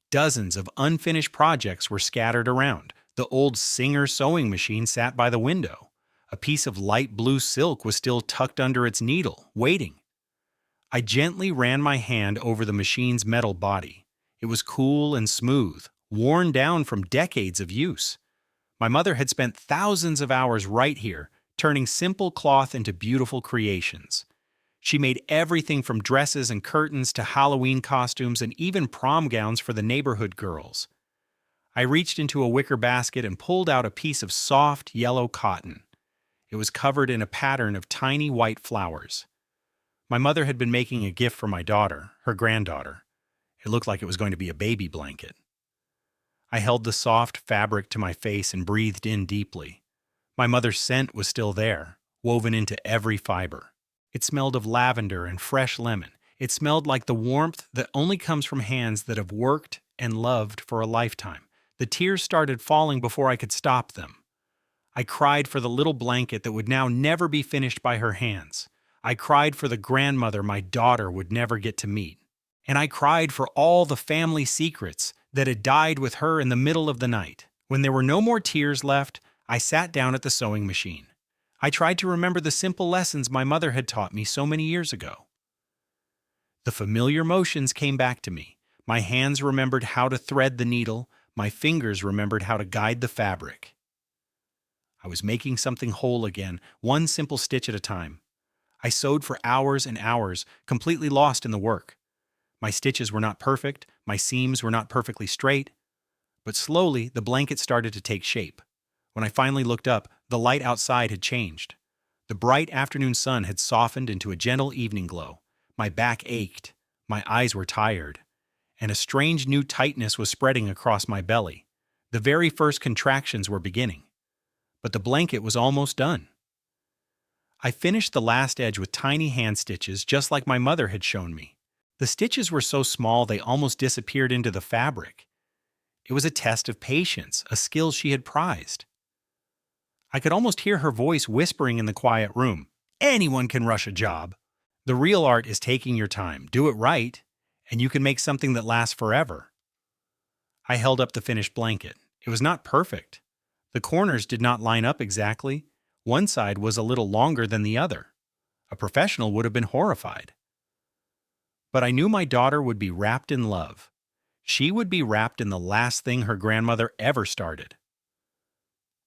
Dozens of unfinished projects were scattered around. The old Singer sewing machine sat by the window. A piece of light blue silk was still tucked under its needle, waiting. I gently ran my hand over the machine's metal body. It was cool and smooth, worn down from decades of use. My mother had spent thousands of hours right here, turning simple cloth into beautiful creations. She made everything from dresses and curtains to Halloween costumes and even prom gowns for the neighborhood girls. I reached into a wicker basket and pulled out a piece of soft, yellow cotton. It was covered in a pattern of tiny white flowers. My mother had been making a gift for my daughter, her granddaughter. It looked like it was going to be a baby blanket. I held the soft fabric to my face and breathed in deeply. My mother's scent was still there, woven into every fiber. It smelled of lavender and fresh lemon. It smelled like the warmth that only comes from hands that have worked and loved for a lifetime. The tears started falling before I could stop them. I cried for the little blanket that would now never be finished by her hands. I cried for the grandmother my daughter would never get to meet. And I cried for all the family secrets that had died with her in the middle of the night. When there were no more tears left, I sat down at the sewing machine. I tried to remember the simple lessons my mother had taught me so many years ago. The familiar motions came back to me. My hands remembered how to thread the needle. My fingers remembered how to guide the fabric. I was making something whole again, one simple stitch at a time. I sewed for hours and hours, completely lost in the work. My stitches were not perfect, my seams were not perfectly straight, but slowly the blanket started to take shape. When I finally looked up, the light outside had changed. The bright afternoon sun had softened into a gentle evening glow. My back ached, my eyes were tired, and a strange new tightness was spreading across my belly. The very first contractions were beginning. But the blanket was almost done. I finished the last edge with tiny hand stitches just like my mother had shown me. The stitches were so small they almost disappeared into the fabric. It was a test of patience, a skill she had prized. I could almost hear her voice whispering in the quiet room. Anyone can rush a job. The real art is taking your time, do it right, and you can make something that lasts forever. I held up the finished blanket. It was not perfect. The corners did not line up exactly. One side was a little longer than the other. A professional would have been horrified. But I knew my daughter would be wrapped in love. She would be wrapped in the last thing her grandmother ever started.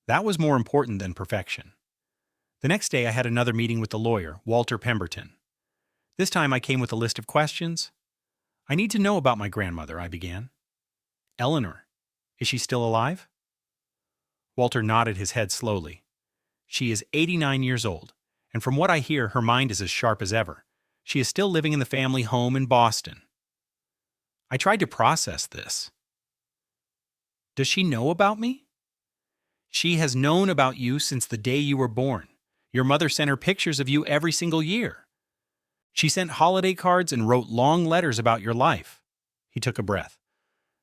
That was more important than perfection. The next day I had another meeting with the lawyer, Walter Pemberton. This time I came with a list of questions. I need to know about my grandmother, I began. Eleanor, is she still alive? Walter nodded his head slowly. She is 89 years old, and from what I hear, her mind is as sharp as ever. She is still living in the family home in Boston. I tried to process this. Does she know about me? She has known about you since the day you were born. Your mother sent her pictures of you every single year. She sent holiday cards and wrote long letters about your life. He took a breath.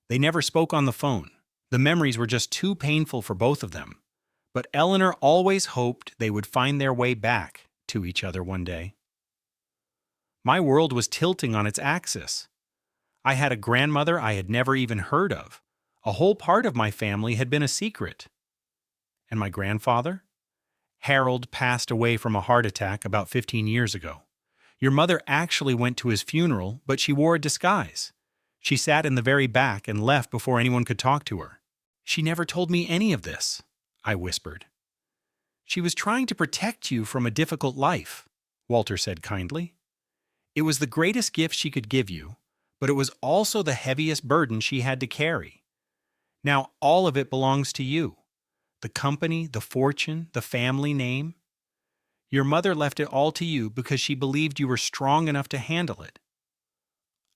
They never spoke on the phone. The memories were just too painful for both of them. But Eleanor always hoped they would find their way back to each other one day. My world was tilting on its axis. I had a grandmother I had never even heard of. A whole part of my family had been a secret. And my grandfather? Harold passed away from a heart attack about 15 years ago. Your mother actually went to his funeral, but she wore a disguise. She sat in the very back and left before anyone could talk to her. She never told me any of this, I whispered. She was trying to protect you from a difficult life, Walter said kindly. It was the greatest gift she could give you, but it was also the heaviest burden she had to carry. Now all of it belongs to you. The company, the fortune, the family name. Your mother left it all to you because she believed you were strong enough to handle it.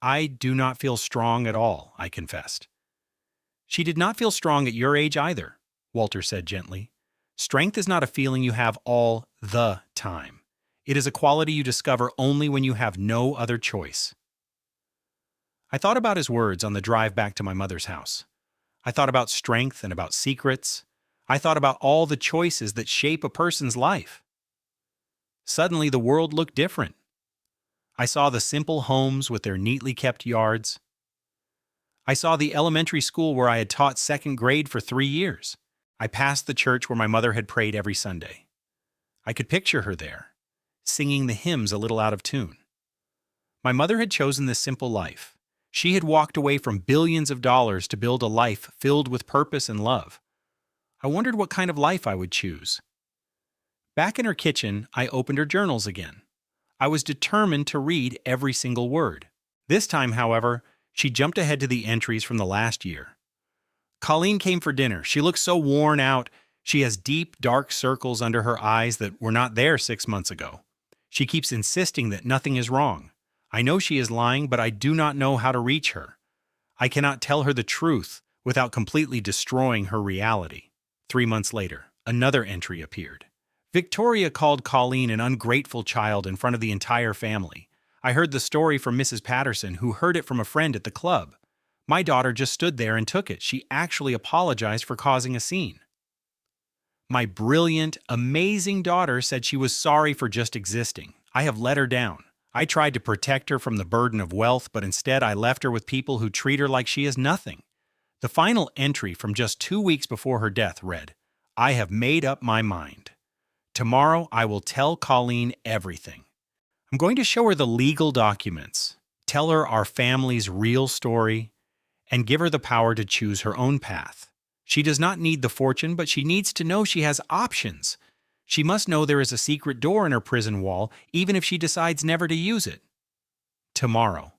I do not feel strong at all, I confessed. She did not feel strong at your age either, Walter said gently. Strength is not a feeling you have all the time. It is a quality you discover only when you have no other choice. I thought about his words on the drive back to my mother's house. I thought about strength and about secrets. I thought about all the choices that shape a person's life. Suddenly, the world looked different. I saw the simple homes with their neatly kept yards. I saw the elementary school where I had taught second grade for 3 years. I passed the church where my mother had prayed every Sunday. I could picture her there, singing the hymns a little out of tune. My mother had chosen this simple life. She had walked away from billions of dollars to build a life filled with purpose and love. I wondered what kind of life I would choose. Back in her kitchen, I opened her journals again. I was determined to read every single word. This time, however, she jumped ahead to the entries from the last year. Colleen came for dinner. She looked so worn out. She has deep, dark circles under her eyes that were not there 6 months ago. She keeps insisting that nothing is wrong. I know she is lying, but I do not know how to reach her. I cannot tell her the truth without completely destroying her reality. 3 months later, another entry appeared. Victoria called Colleen an ungrateful child in front of the entire family. I heard the story from Mrs. Patterson, who heard it from a friend at the club. My daughter just stood there and took it. She actually apologized for causing a scene. My brilliant, amazing daughter said she was sorry for just existing. I have let her down. I tried to protect her from the burden of wealth, but instead I left her with people who treat her like she is nothing. The final entry from just 2 weeks before her death read, I have made up my mind. Tomorrow I will tell Colleen everything. I'm going to show her the legal documents, tell her our family's real story, and give her the power to choose her own path. She does not need the fortune, but she needs to know she has options. She must know there is a secret door in her prison wall, even if she decides never to use it. Tomorrow.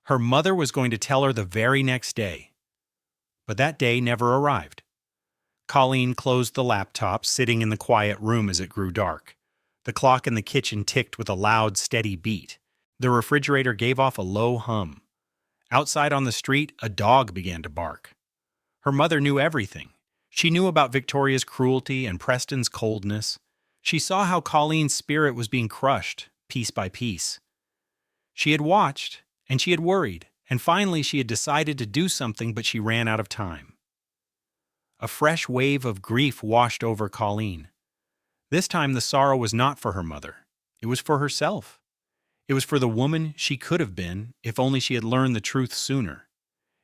Her mother was going to tell her the very next day. But that day never arrived. Colleen closed the laptop, sitting in the quiet room as it grew dark. The clock in the kitchen ticked with a loud, steady beat. The refrigerator gave off a low hum. Outside on the street, a dog began to bark. Her mother knew everything. She knew about Victoria's cruelty and Preston's coldness. She saw how Colleen's spirit was being crushed, piece by piece. She had watched, and she had worried, and finally she had decided to do something, but she ran out of time. A fresh wave of grief washed over Colleen. This time the sorrow was not for her mother. It was for herself. It was for the woman she could have been if only she had learned the truth sooner.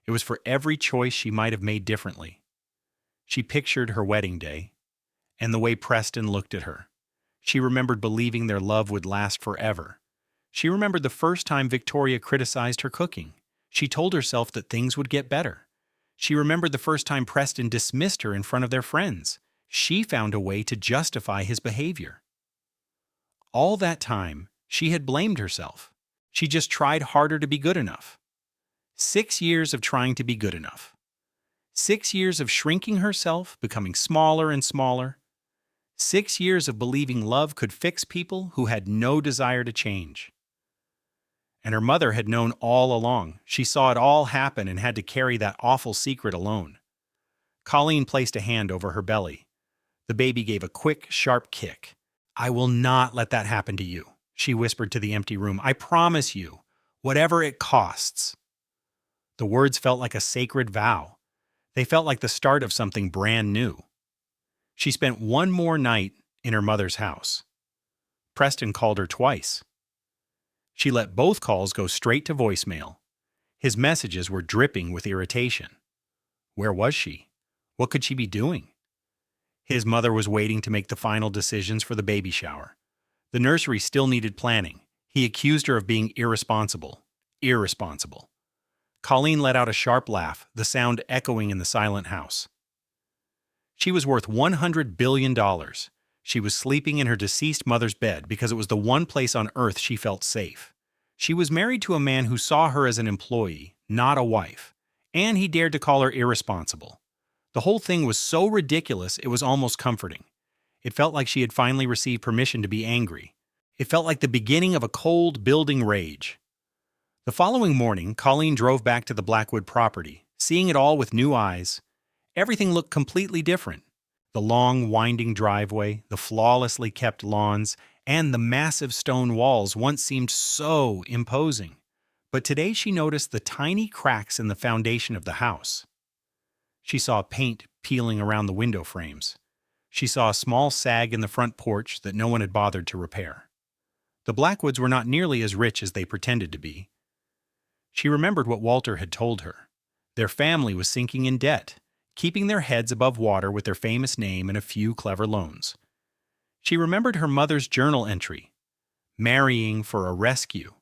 It was for every choice she might have made differently. She pictured her wedding day, and the way Preston looked at her. She remembered believing their love would last forever. She remembered the first time Victoria criticized her cooking. She told herself that things would get better. She remembered the first time Preston dismissed her in front of their friends. She found a way to justify his behavior. All that time, she had blamed herself. She just tried harder to be good enough. 6 years of trying to be good enough. 6 years of shrinking herself, becoming smaller and smaller. 6 years of believing love could fix people who had no desire to change. And her mother had known all along. She saw it all happen and had to carry that awful secret alone. Colleen placed a hand over her belly. The baby gave a quick, sharp kick. I will not let that happen to you, she whispered to the empty room. I promise you, whatever it costs. The words felt like a sacred vow. They felt like the start of something brand new. She spent one more night in her mother's house. Preston called her twice. She let both calls go straight to voicemail. His messages were dripping with irritation. Where was she? What could she be doing? His mother was waiting to make the final decisions for the baby shower. The nursery still needed planning. He accused her of being irresponsible. Irresponsible. Colleen let out a sharp laugh, the sound echoing in the silent house. She was worth $100 billion. She was sleeping in her deceased mother's bed because it was the one place on earth she felt safe. She was married to a man who saw her as an employee, not a wife, and he dared to call her irresponsible. The whole thing was so ridiculous it was almost comforting. It felt like she had finally received permission to be angry. It felt like the beginning of a cold, building rage. The following morning, Colleen drove back to the Blackwood property, seeing it all with new eyes. Everything looked completely different. The long, winding driveway, the flawlessly kept lawns, and the massive stone walls once seemed so imposing. But today she noticed the tiny cracks in the foundation of the house. She saw paint peeling around the window frames. She saw a small sag in the front porch that no one had bothered to repair. The Blackwoods were not nearly as rich as they pretended to be. She remembered what Walter had told her. Their family was sinking in debt, keeping their heads above water with their famous name and a few clever loans. She remembered her mother's journal entry, marrying for a rescue.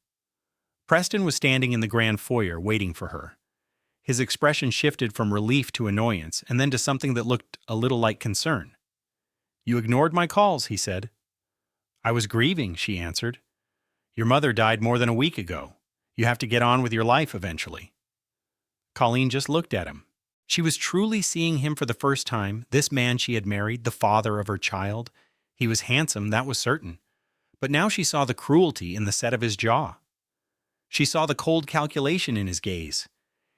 Preston was standing in the grand foyer waiting for her. His expression shifted from relief to annoyance and then to something that looked a little like concern. You ignored my calls, he said. I was grieving, she answered. Your mother died more than a week ago. You have to get on with your life eventually. Colleen just looked at him. She was truly seeing him for the first time, this man she had married, the father of her child. He was handsome, that was certain. But now she saw the cruelty in the set of his jaw. She saw the cold calculation in his gaze.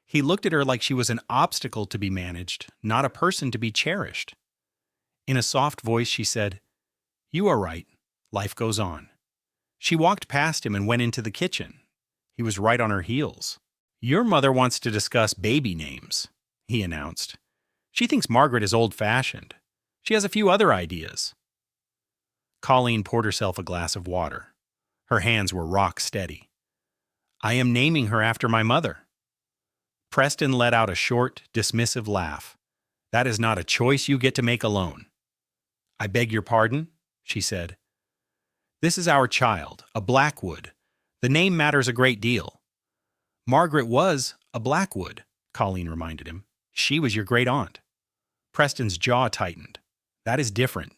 He looked at her like she was an obstacle to be managed, not a person to be cherished. In a soft voice, she said, "You are right. Life goes on." She walked past him and went into the kitchen. He was right on her heels. "Your mother wants to discuss baby names," he announced. "She thinks Margaret is old-fashioned. She has a few other ideas." Colleen poured herself a glass of water. Her hands were rock steady. "I am naming her after my mother." Preston let out a short, dismissive laugh. "That is not a choice you get to make alone." "I beg your pardon?" she said. "This is our child, a Blackwood. The name matters a great deal." "Margaret was a Blackwood," Colleen reminded him. "She was your great-aunt." Preston's jaw tightened. "That is different."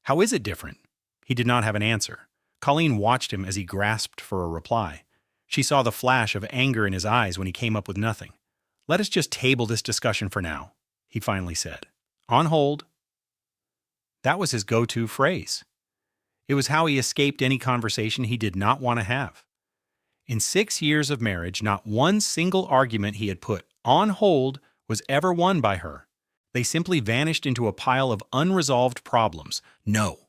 "How is it different?" He did not have an answer. Colleen watched him as he grasped for a reply. She saw the flash of anger in his eyes when he came up with nothing. "Let us just table this discussion for now," he finally said. "On hold." That was his go-to phrase. It was how he escaped any conversation he did not want to have. In 6 years of marriage, not one single argument he had put on hold was ever won by her. They simply vanished into a pile of unresolved problems. "No."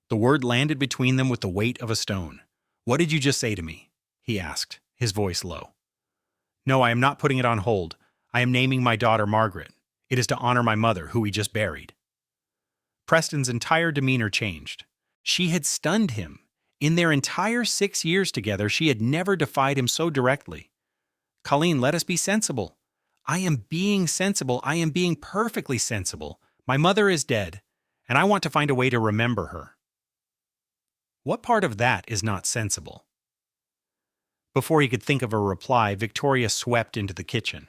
The word landed between them with the weight of a stone. "What did you just say to me?" he asked, his voice low. "No, I am not putting it on hold. I am naming my daughter Margaret. It is to honor my mother, who we just buried." Preston's entire demeanor changed. She had stunned him. In their entire 6 years together, she had never defied him so directly. "Colleen, let us be sensible." "I am being sensible. I am being perfectly sensible. My mother is dead, and I want to find a way to remember her." What part of that is not sensible? Before he could think of a reply, Victoria swept into the kitchen.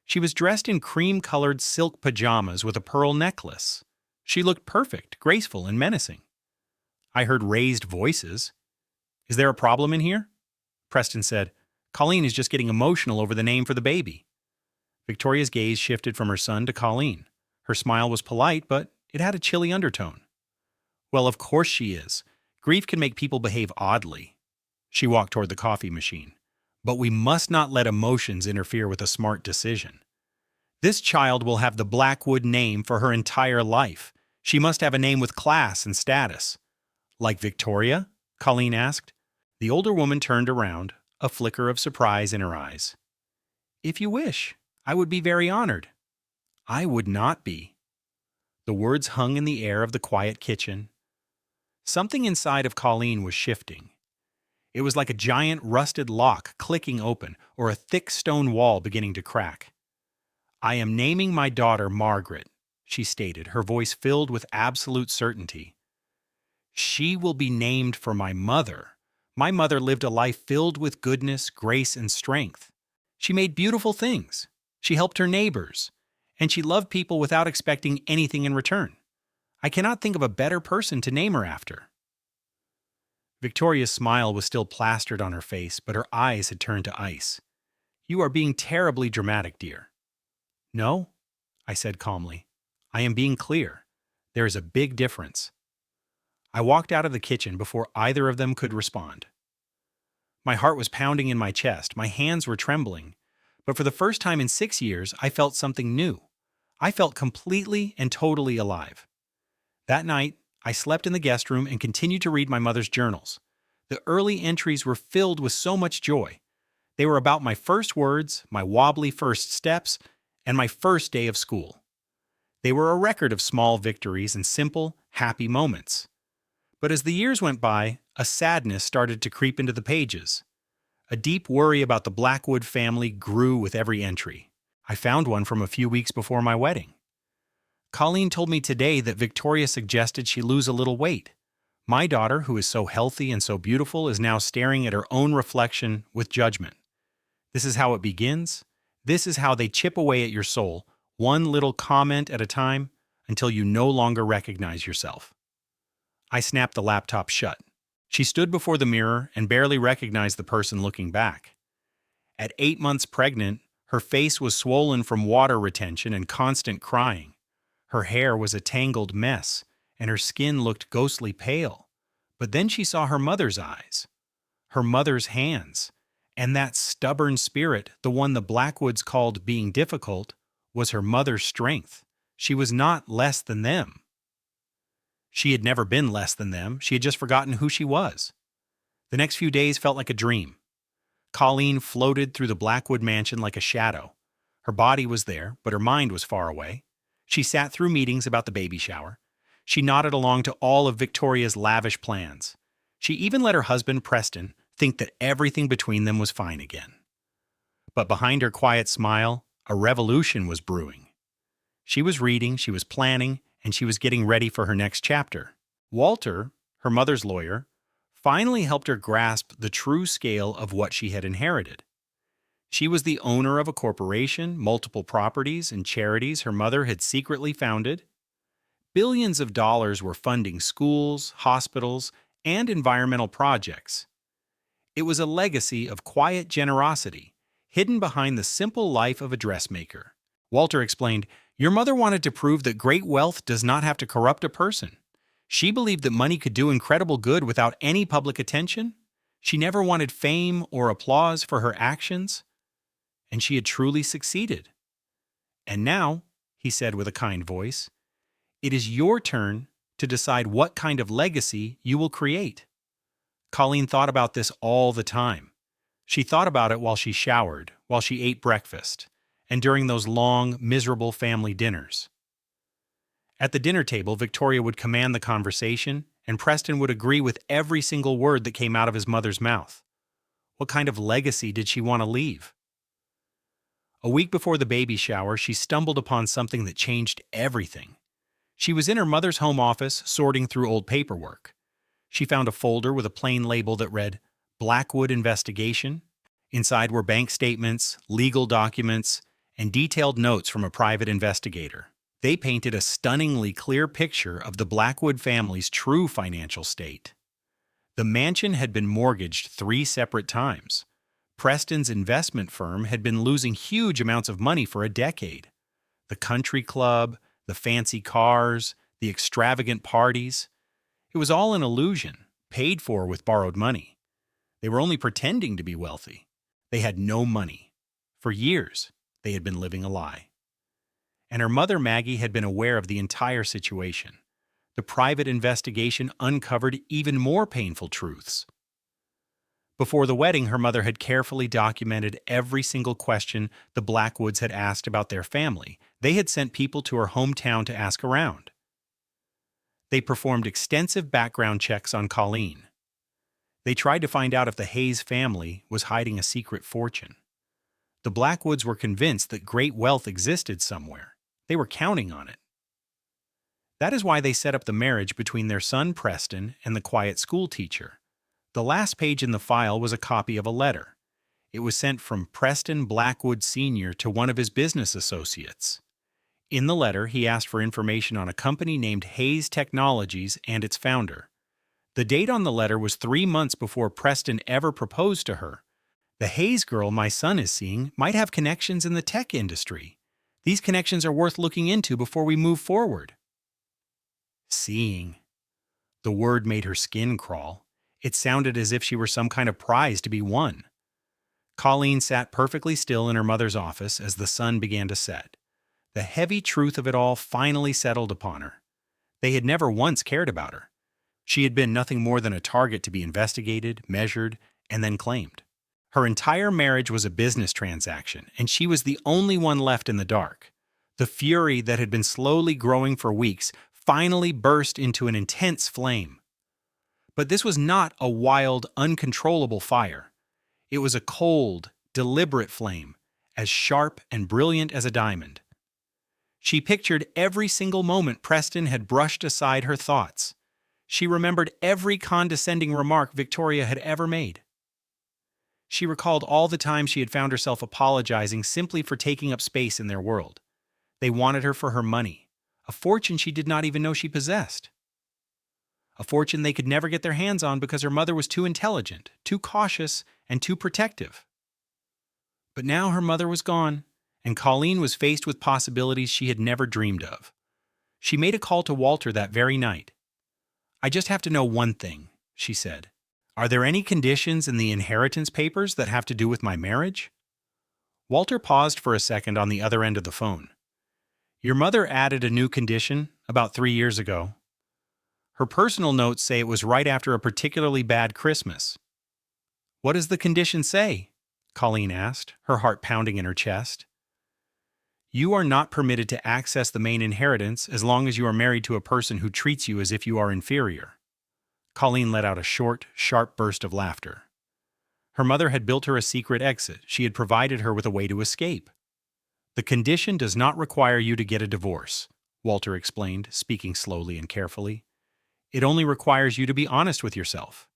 She was dressed in cream-colored silk pajamas with a pearl necklace. She looked perfect, graceful, and menacing. I heard raised voices. "Is there a problem in here?" Preston said. "Colleen is just getting emotional over the name for the baby." Victoria's gaze shifted from her son to Colleen. Her smile was polite, but it had a chilly undertone. "Well, of course she is. Grief can make people behave oddly." She walked toward the coffee machine. "But we must not let emotions interfere with a smart decision. This child will have the Blackwood name for her entire life. She must have a name with class and status." "Like Victoria?" Colleen asked. The older woman turned around, a flicker of surprise in her eyes. "If you wish, I would be very honored." "I would not be." The words hung in the air of the quiet kitchen. Something inside of Colleen was shifting. It was like a giant rusted lock clicking open or a thick stone wall beginning to crack. "I am naming my daughter Margaret," she stated, her voice filled with absolute certainty. "She will be named for my mother. My mother lived a life filled with goodness, grace, and strength. She made beautiful things. She helped her neighbors. And she loved people without expecting anything in return. I cannot think of a better person to name her after." Victoria's smile was still plastered on her face, but her eyes had turned to ice. "You are being terribly dramatic, dear." "No," I said calmly. "I am being clear. There is a big difference." I walked out of the kitchen before either of them could respond. My heart was pounding in my chest, my hands were trembling, but for the first time in 6 years, I felt something new. I felt completely and totally alive. That night, I slept in the guest room and continued to read my mother's journals. The early entries were filled with so much joy. They were about my first words, my wobbly first steps, and my first day of school. They were a record of small victories and simple, happy moments. But as the years went by, a sadness started to creep into the pages. A deep worry about the Blackwood family grew with every entry. I found one from a few weeks before my wedding. Colleen told me today that Victoria suggested she lose a little weight. My daughter, who is so healthy and so beautiful, is now staring at her own reflection with judgment. This is how it begins. This is how they chip away at your soul, one little comment at a time, until you no longer recognize yourself. I snapped the laptop shut. She stood before the mirror and barely recognized the person looking back. At 8 months pregnant, Her face was swollen from water retention and constant crying. Her hair was a tangled mess, and her skin looked ghostly pale. But then she saw her mother's eyes, her mother's hands, and that stubborn spirit, the one the Blackwoods called being difficult, was her mother's strength. She was not less than them. She had never been less than them. She had just forgotten who she was. The next few days felt like a dream. Colleen floated through the Blackwood mansion like a shadow. Her body was there, but her mind was far away. She sat through meetings about the baby shower. She nodded along to all of Victoria's lavish plans. She even let her husband, Preston, think that everything between them was fine again. But behind her quiet smile, a revolution was brewing. She was reading, she was planning, and she was getting ready for her next chapter. Walter, her mother's lawyer, finally helped her grasp the true scale of what she had inherited. She was the owner of a corporation, multiple properties, and charities her mother had secretly founded. Billions of dollars were funding schools, hospitals, and environmental projects. It was a legacy of quiet generosity, hidden behind the simple life of a dressmaker. Walter explained, "Your mother wanted to prove that great wealth does not have to corrupt a person. She believed that money could do incredible good without any public attention. She never wanted fame or applause for her actions, and she had truly succeeded. And now," he said with a kind voice, "it is your turn to decide what kind of legacy you will create." Colleen thought about this all the time. She thought about it while she showered, while she ate breakfast, and during those long, miserable family dinners. At the dinner table, Victoria would command the conversation, and Preston would agree with every single word that came out of his mother's mouth. What kind of legacy did she want to leave? A week before the baby shower, she stumbled upon something that changed everything. She was in her mother's home office, sorting through old paperwork. She found a folder with a plain label that read, "Blackwood Investigation." Inside were bank statements, legal documents, and detailed notes from a private investigator. They painted a stunningly clear picture of the Blackwood family's true financial state. The mansion had been mortgaged 3 separate times. Preston's investment firm had been losing huge amounts of money for a decade. The country club, the fancy cars, the extravagant parties. It was all an illusion, paid for with borrowed money. They were only pretending to be wealthy. They had no money. For years, they had been living a lie. And her mother, Maggie, had been aware of the entire situation. The private investigation uncovered even more painful truths. Before the wedding, her mother had carefully documented every single question the Blackwoods had asked about their family. They had sent people to her hometown to ask around. They performed extensive background checks on Colleen. They tried to find out if the Hayes family was hiding a secret fortune. The Blackwoods were convinced that great wealth existed somewhere. They were counting on it. That is why they set up the marriage between their son Preston and the quiet school teacher. The last page in the file was a copy of a letter. It was sent from Preston Blackwood Sr. to one of his business associates. In the letter, he asked for information on a company named Hayes Technologies and its founder. The date on the letter was 3 months before Preston ever proposed to her. "The Hayes girl my son is seeing might have connections in the tech industry. These connections are worth looking into before we move forward." Seeing. The word made her skin crawl. It sounded as if she were some kind of prize to be won. Colleen sat perfectly still in her mother's office as the sun began to set. The heavy truth of it all finally settled upon her. They had never once cared about her. She had been nothing more than a target to be investigated, measured, and then claimed. Her entire marriage was a business transaction, and she was the only one left in the dark. The fury that had been slowly growing for weeks finally burst into an intense flame. But this was not a wild, uncontrollable fire. It was a cold, deliberate flame, as sharp and brilliant as a diamond. She pictured every single moment Preston had brushed aside her thoughts. She remembered every condescending remark Victoria had ever made. She recalled all the times she had found herself apologizing simply for taking up space in their world. They wanted her for her money, a fortune she did not even know she possessed. A fortune they could never get their hands on because her mother was too intelligent, too cautious, and too protective. But now her mother was gone, and Colleen was faced with possibilities she had never dreamed of. She made a call to Walter that very night. "I just have to know one thing," she said. "Are there any conditions in the inheritance papers that have to do with my marriage?" Walter paused for a second on the other end of the phone. "Your mother added a new condition about 3 years ago. Her personal notes say it was right after a particularly bad Christmas." "What does the condition say?" Colleen asked, her heart pounding in her chest. "You are not permitted to access the main inheritance as long as you are married to a person who treats you as if you are inferior." Colleen let out a short, sharp burst of laughter. Her mother had built her a secret exit. She had provided her with a way to escape. "The condition does not require you to get a divorce," Walter explained, speaking slowly and carefully. "It only requires you to be honest with yourself.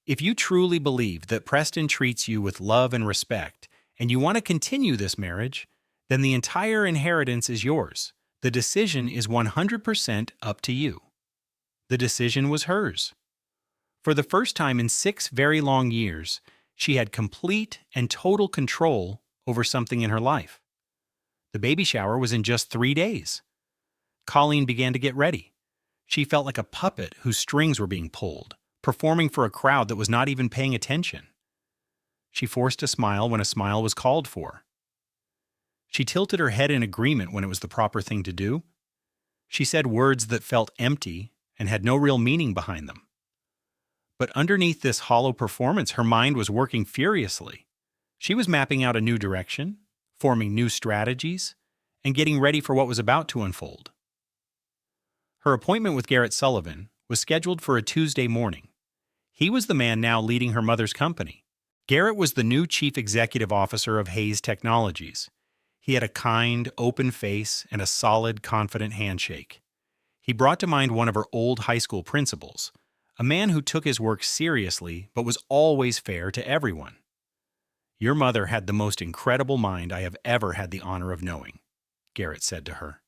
If you truly believe that Preston treats you with love and respect, and you want to continue this marriage, then the entire inheritance is yours. The decision is 100% up to you." The decision was hers. For the first time in 6 very long years, she had complete and total control over something in her life. The baby shower was in just 3 days. Colleen began to get ready. She felt like a puppet whose strings were being pulled, performing for a crowd that was not even paying attention. She forced a smile when a smile was called for. She tilted her head in agreement when it was the proper thing to do. She said words that felt empty and had no real meaning behind them. But underneath this hollow performance, her mind was working furiously. She was mapping out a new direction, forming new strategies, and getting ready for what was about to unfold. Her appointment with Garrett Sullivan was scheduled for a Tuesday morning. He was the man now leading her mother's company. Garrett was the new chief executive officer of Hayes Technologies. He had a kind, open face and a solid, confident handshake. He brought to mind one of her old high school principals, a man who took his work seriously but was always fair to everyone. "Your mother had the most incredible mind I have ever had the honor of knowing," Garrett said to her.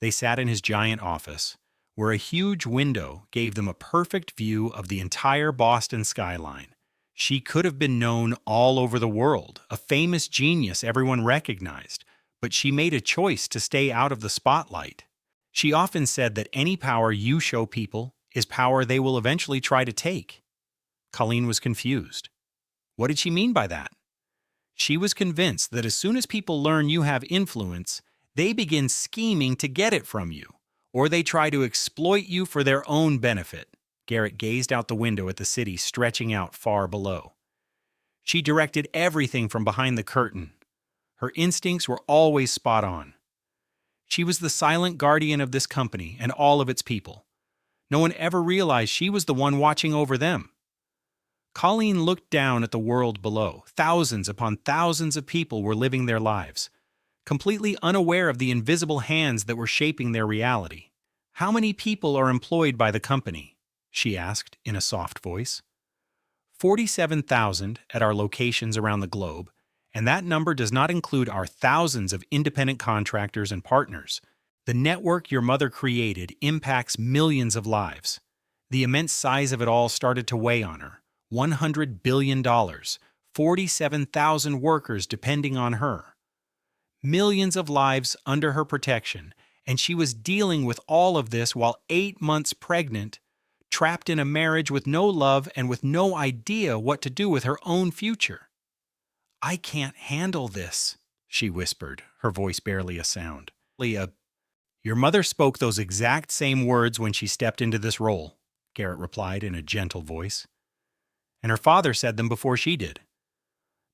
They sat in his giant office, where a huge window gave them a perfect view of the entire Boston skyline. She could have been known all over the world, a famous genius everyone recognized, but she made a choice to stay out of the spotlight. She often said that any power you show people is power they will eventually try to take. Colleen was confused. What did she mean by that? She was convinced that as soon as people learn you have influence, they begin scheming to get it from you, or they try to exploit you for their own benefit. Garrett gazed out the window at the city stretching out far below. She directed everything from behind the curtain. Her instincts were always spot on. She was the silent guardian of this company and all of its people. No one ever realized she was the one watching over them. Colleen looked down at the world below. Thousands upon thousands of people were living their lives, completely unaware of the invisible hands that were shaping their reality. "How many people are employed by the company?" she asked in a soft voice. 47,000 at our locations around the globe, and that number does not include our thousands of independent contractors and partners. The network your mother created impacts millions of lives. The immense size of it all started to weigh on her. $100 billion, 47,000 workers depending on her. Millions of lives under her protection, and she was dealing with all of this while 8 months pregnant, trapped in a marriage with no love and with no idea what to do with her own future. "I can't handle this," she whispered, her voice barely a sound. "Your mother spoke those exact same words when she stepped into this role," Garrett replied in a gentle voice. "And her father said them before she did.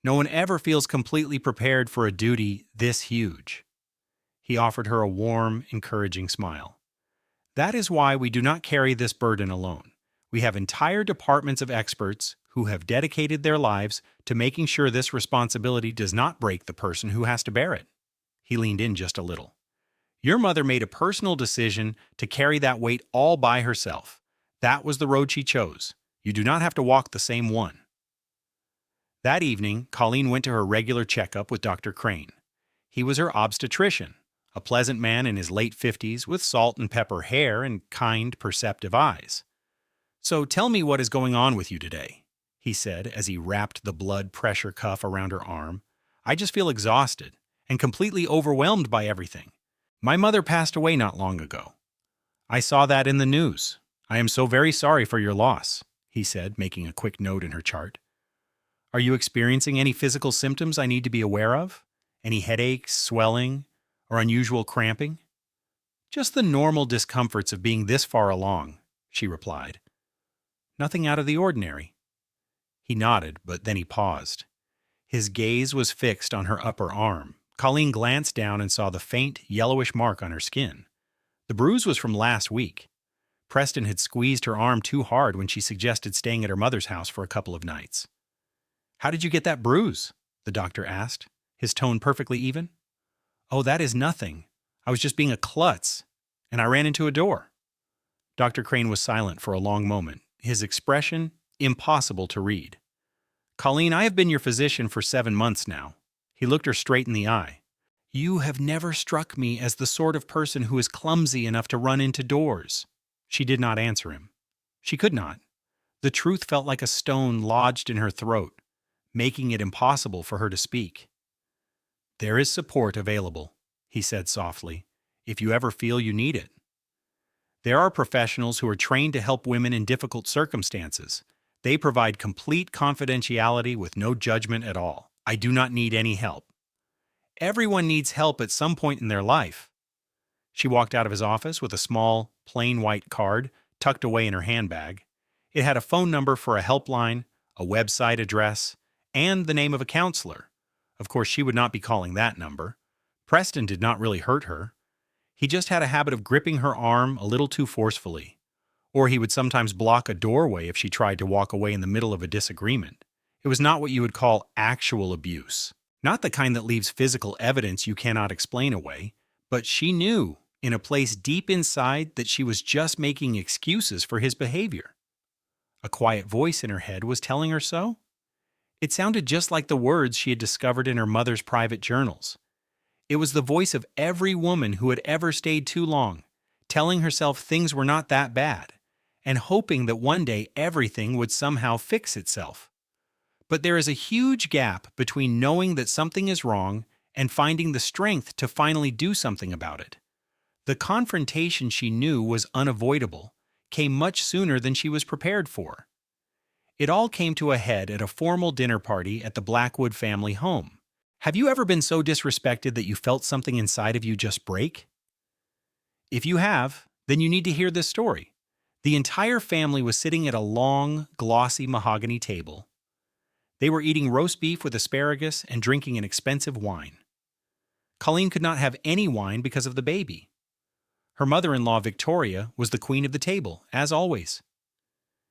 No one ever feels completely prepared for a duty this huge." He offered her a warm, encouraging smile. "That is why we do not carry this burden alone. We have entire departments of experts who have dedicated their lives to making sure this responsibility does not break the person who has to bear it." He leaned in just a little. "Your mother made a personal decision to carry that weight all by herself. That was the road she chose. You do not have to walk the same one." That evening, Colleen went to her regular checkup with Dr. Crane. He was her obstetrician, a pleasant man in his late 50s with salt and pepper hair and kind, perceptive eyes. "So tell me what is going on with you today," he said as he wrapped the blood pressure cuff around her arm. I just feel exhausted and completely overwhelmed by everything. My mother passed away not long ago. I saw that in the news. I am so very sorry for your loss, he said, making a quick note in her chart. Are you experiencing any physical symptoms I need to be aware of? Any headaches, swelling, or unusual cramping? Just the normal discomforts of being this far along, she replied. Nothing out of the ordinary. He nodded, but then he paused. His gaze was fixed on her upper arm. Colleen glanced down and saw the faint, yellowish mark on her skin. The bruise was from last week. Preston had squeezed her arm too hard when she suggested staying at her mother's house for a couple of nights. How did you get that bruise? The doctor asked, his tone perfectly even. Oh, that is nothing. I was just being a klutz, and I ran into a door. Dr. Crane was silent for a long moment, his expression impossible to read. Colleen, I have been your physician for 7 months now. He looked her straight in the eye. You have never struck me as the sort of person who is clumsy enough to run into doors. She did not answer him. She could not. The truth felt like a stone lodged in her throat, making it impossible for her to speak. There is support available, he said softly, if you ever feel you need it. There are professionals who are trained to help women in difficult circumstances. They provide complete confidentiality with no judgment at all. I do not need any help. Everyone needs help at some point in their life. She walked out of his office with a small, plain white card tucked away in her handbag. It had a phone number for a helpline, a website address, and the name of a counselor. Of course, she would not be calling that number. Preston did not really hurt her. He just had a habit of gripping her arm a little too forcefully. Or he would sometimes block a doorway if she tried to walk away in the middle of a disagreement. It was not what you would call actual abuse. Not the kind that leaves physical evidence you cannot explain away, but she knew, in a place deep inside, that she was just making excuses for his behavior. A quiet voice in her head was telling her so. It sounded just like the words she had discovered in her mother's private journals. It was the voice of every woman who had ever stayed too long, telling herself things were not that bad, and hoping that one day everything would somehow fix itself. But there is a huge gap between knowing that something is wrong and finding the strength to finally do something about it. The confrontation she knew was unavoidable came much sooner than she was prepared for. It all came to a head at a formal dinner party at the Blackwood family home. Have you ever been so disrespected that you felt something inside of you just break? If you have, then you need to hear this story. The entire family was sitting at a long, glossy mahogany table. They were eating roast beef with asparagus and drinking an expensive wine. Colleen could not have any wine because of the baby. Her mother-in-law, Victoria, was the queen of the table, as always.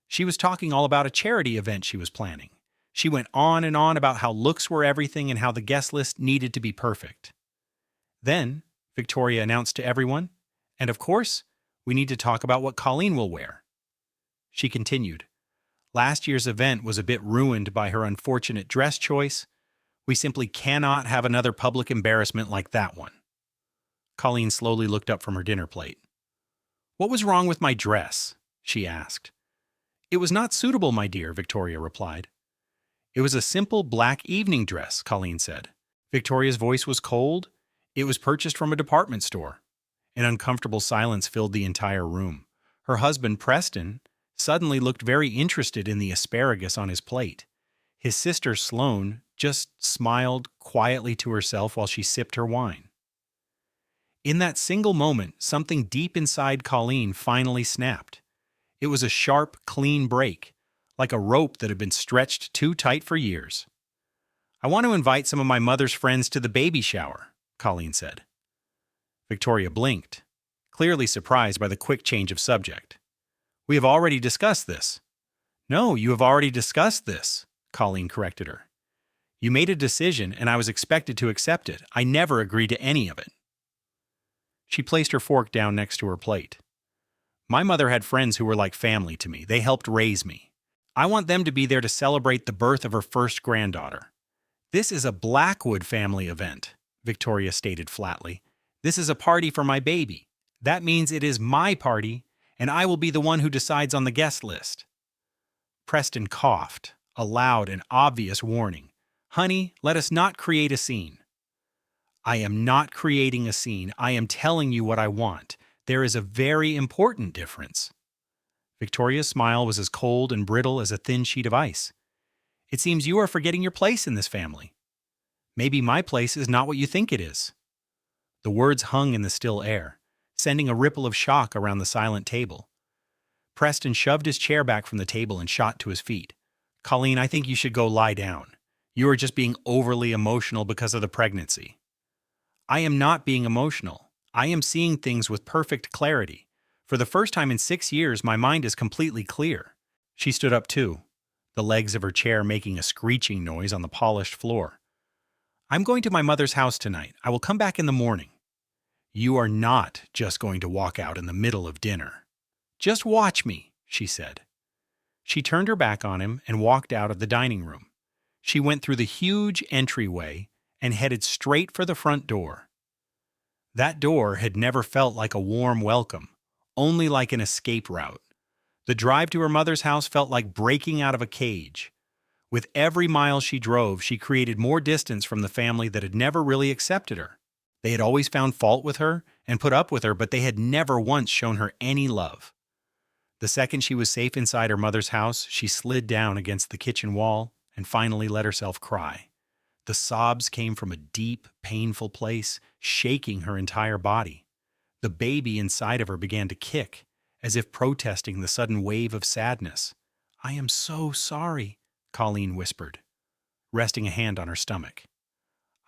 She was talking all about a charity event she was planning. She went on and on about how looks were everything and how the guest list needed to be perfect. Then, Victoria announced to everyone, and of course, we need to talk about what Colleen will wear. She continued, last year's event was a bit ruined by her unfortunate dress choice. We simply cannot have another public embarrassment like that one. Colleen slowly looked up from her dinner plate. What was wrong with my dress? She asked. It was not suitable, my dear, Victoria replied. It was a simple black evening dress, Colleen said. Victoria's voice was cold. It was purchased from a department store. An uncomfortable silence filled the entire room. Her husband, Preston, suddenly looked very interested in the asparagus on his plate. His sister, Sloane, just smiled quietly to herself while she sipped her wine. In that single moment, something deep inside Colleen finally snapped. It was a sharp, clean break, like a rope that had been stretched too tight for years. I want to invite some of my mother's friends to the baby shower, Colleen said. Victoria blinked, clearly surprised by the quick change of subject. We have already discussed this. No, you have already discussed this, Colleen corrected her. You made a decision and I was expected to accept it. I never agreed to any of it. She placed her fork down next to her plate. My mother had friends who were like family to me. They helped raise me. I want them to be there to celebrate the birth of her first granddaughter. This is a Blackwood family event, Victoria stated flatly. This is a party for my baby. That means it is my party, and I will be the one who decides on the guest list. Preston coughed, a loud and obvious warning. Honey, let us not create a scene. I am not creating a scene. I am telling you what I want. There is a very important difference. Victoria's smile was as cold and brittle as a thin sheet of ice. It seems you are forgetting your place in this family. Maybe my place is not what you think it is. The words hung in the still air, sending a ripple of shock around the silent table. Preston shoved his chair back from the table and shot to his feet. Colleen, I think you should go lie down. You are just being overly emotional because of the pregnancy. I am not being emotional. I am seeing things with perfect clarity. For the first time in 6 years, my mind is completely clear. She stood up too, the legs of her chair making a screeching noise on the polished floor. I'm going to my mother's house tonight. I will come back in the morning. You are not just going to walk out in the middle of dinner. Just watch me, she said. She turned her back on him and walked out of the dining room. She went through the huge entryway and headed straight for the front door. That door had never felt like a warm welcome, only like an escape route. The drive to her mother's house felt like breaking out of a cage. With every mile she drove, she created more distance from the family that had never really accepted her. They had always found fault with her and put up with her, but they had never once shown her any love. The second she was safe inside her mother's house, she slid down against the kitchen wall and finally let herself cry. The sobs came from a deep, painful place, shaking her entire body. The baby inside of her began to kick, as if protesting the sudden wave of sadness. I am so sorry, Colleen whispered, resting a hand on her stomach.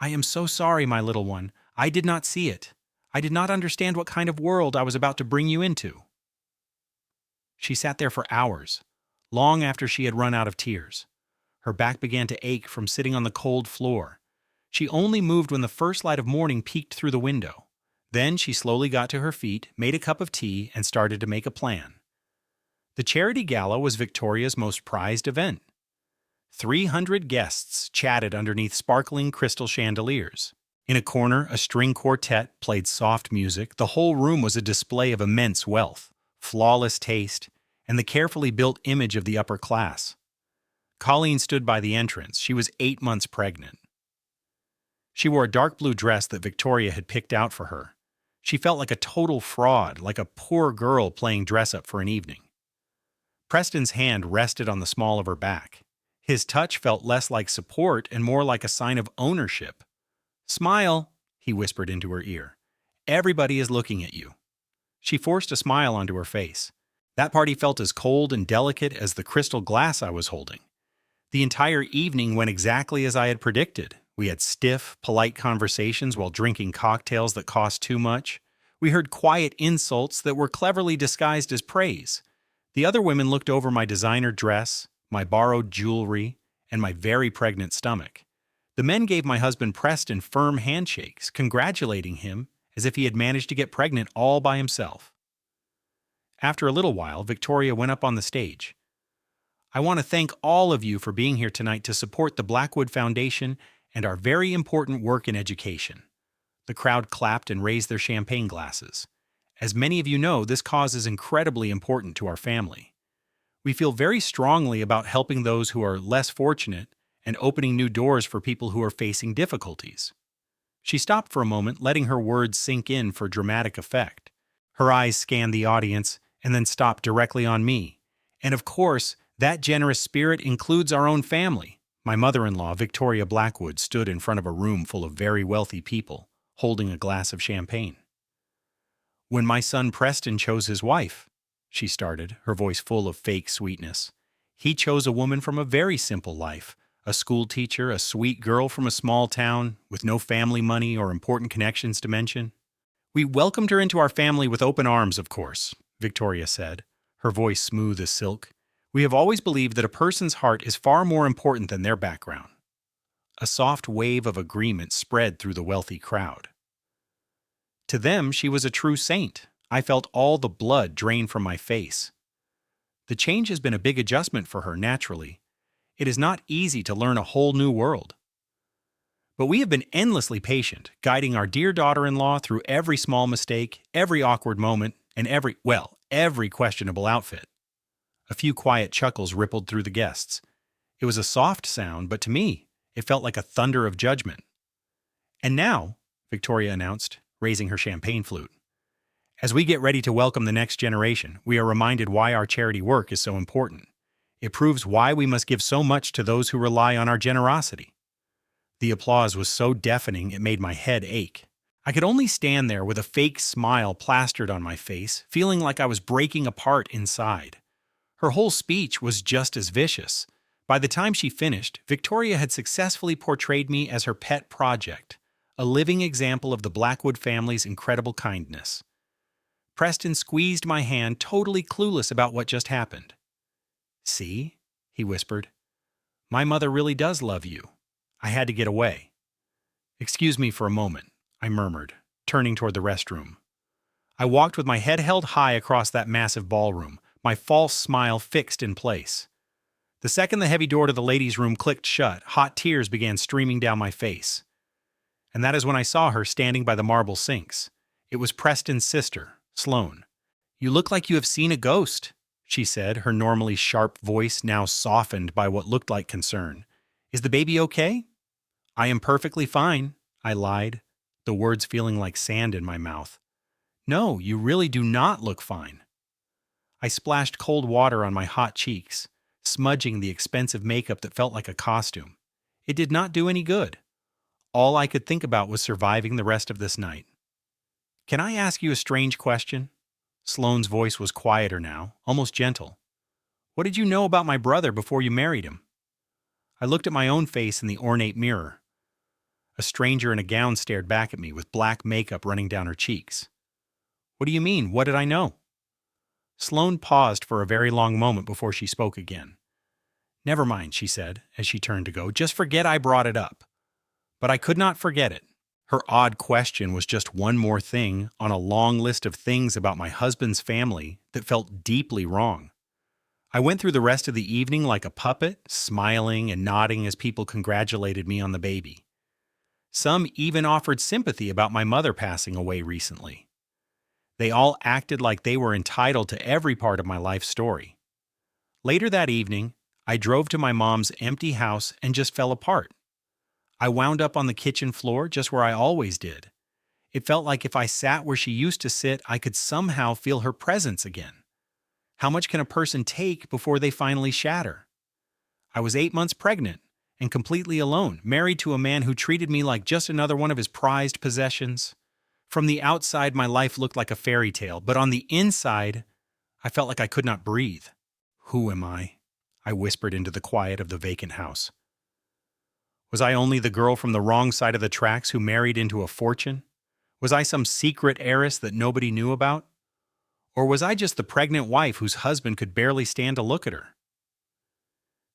I am so sorry, my little one. I did not see it. I did not understand what kind of world I was about to bring you into. She sat there for hours, long after she had run out of tears. Her back began to ache from sitting on the cold floor. She only moved when the first light of morning peeked through the window. Then she slowly got to her feet, made a cup of tea, and started to make a plan. The charity gala was Victoria's most prized event. 300 guests chatted underneath sparkling crystal chandeliers. In a corner, a string quartet played soft music. The whole room was a display of immense wealth, flawless taste, and the carefully built image of the upper class. Colleen stood by the entrance. She was 8 months pregnant. She wore a dark blue dress that Victoria had picked out for her. She felt like a total fraud, like a poor girl playing dress-up for an evening. Preston's hand rested on the small of her back. His touch felt less like support and more like a sign of ownership. Smile, he whispered into her ear. Everybody is looking at you. She forced a smile onto her face. That party felt as cold and delicate as the crystal glass I was holding. The entire evening went exactly as I had predicted. We had stiff, polite conversations while drinking cocktails that cost too much. We heard quiet insults that were cleverly disguised as praise. The other women looked over my designer dress, my borrowed jewelry, and my very pregnant stomach. The men gave my husband Preston firm handshakes, congratulating him as if he had managed to get pregnant all by himself. After a little while, Victoria went up on the stage. I want to thank all of you for being here tonight to support the Blackwood Foundation and our very important work in education. The crowd clapped and raised their champagne glasses. As many of you know, this cause is incredibly important to our family. We feel very strongly about helping those who are less fortunate and opening new doors for people who are facing difficulties. She stopped for a moment, letting her words sink in for dramatic effect. Her eyes scanned the audience and then stopped directly on me. And of course, that generous spirit includes our own family. My mother-in-law, Victoria Blackwood, stood in front of a room full of very wealthy people, holding a glass of champagne. When my son Preston chose his wife, she started, her voice full of fake sweetness, he chose a woman from a very simple life, a school teacher, a sweet girl from a small town, with no family money or important connections to mention. We welcomed her into our family with open arms, of course, Victoria said, her voice smooth as silk. We have always believed that a person's heart is far more important than their background. A soft wave of agreement spread through the wealthy crowd. To them, she was a true saint. I felt all the blood drain from my face. The change has been a big adjustment for her, naturally. It is not easy to learn a whole new world. But we have been endlessly patient, guiding our dear daughter-in-law through every small mistake, every awkward moment, and every questionable outfit. A few quiet chuckles rippled through the guests. It was a soft sound, but to me, It felt like a thunder of judgment. "And now," Victoria announced, raising her champagne flute, "as we get ready to welcome the next generation, we are reminded why our charity work is so important. It proves why we must give so much to those who rely on our generosity." The applause was so deafening it made my head ache. I could only stand there with a fake smile plastered on my face, feeling like I was breaking apart inside. Her whole speech was just as vicious. By the time she finished, Victoria had successfully portrayed me as her pet project, a living example of the Blackwood family's incredible kindness. Preston squeezed my hand, totally clueless about what just happened. "See?" he whispered. "My mother really does love you." I had to get away. "Excuse me for a moment," I murmured, turning toward the restroom. I walked with my head held high across that massive ballroom, my false smile fixed in place. The second the heavy door to the ladies' room clicked shut, hot tears began streaming down my face. And that is when I saw her standing by the marble sinks. It was Preston's sister, Sloane. "You look like you have seen a ghost," she said, her normally sharp voice now softened by what looked like concern. "Is the baby okay?" "I am perfectly fine," I lied, the words feeling like sand in my mouth. "No, you really do not look fine." I splashed cold water on my hot cheeks, smudging the expensive makeup that felt like a costume. It did not do any good. All I could think about was surviving the rest of this night. "Can I ask you a strange question?" Sloane's voice was quieter now, almost gentle. "What did you know about my brother before you married him?" I looked at my own face in the ornate mirror. A stranger in a gown stared back at me with black makeup running down her cheeks. "What do you mean? What did I know?" Sloane paused for a very long moment before she spoke again. "Never mind," she said, as she turned to go. "Just forget I brought it up." But I could not forget it. Her odd question was just one more thing on a long list of things about my husband's family that felt deeply wrong. I went through the rest of the evening like a puppet, smiling and nodding as people congratulated me on the baby. Some even offered sympathy about my mother passing away recently. They all acted like they were entitled to every part of my life story. Later that evening, I drove to my mom's empty house and just fell apart. I wound up on the kitchen floor just where I always did. It felt like if I sat where she used to sit, I could somehow feel her presence again. How much can a person take before they finally shatter? I was 8 months pregnant and completely alone, married to a man who treated me like just another one of his prized possessions. From the outside, my life looked like a fairy tale, but on the inside, I felt like I could not breathe. "Who am I?" I whispered into the quiet of the vacant house. Was I only the girl from the wrong side of the tracks who married into a fortune? Was I some secret heiress that nobody knew about? Or was I just the pregnant wife whose husband could barely stand to look at her?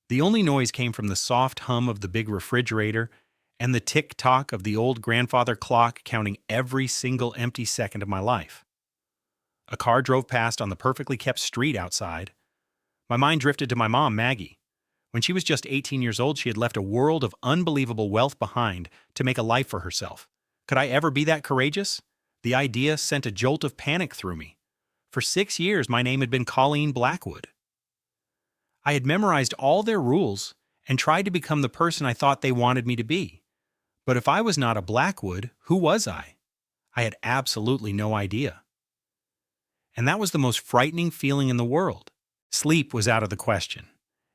The only noise came from the soft hum of the big refrigerator and the tick-tock of the old grandfather clock counting every single empty second of my life. A car drove past on the perfectly kept street outside. My mind drifted to my mom, Maggie. When she was just 18 years old, she had left a world of unbelievable wealth behind to make a life for herself. Could I ever be that courageous? The idea sent a jolt of panic through me. For 6 years, my name had been Colleen Blackwood. I had memorized all their rules and tried to become the person I thought they wanted me to be. But if I was not a Blackwood, who was I? I had absolutely no idea. And that was the most frightening feeling in the world. Sleep was out of the question.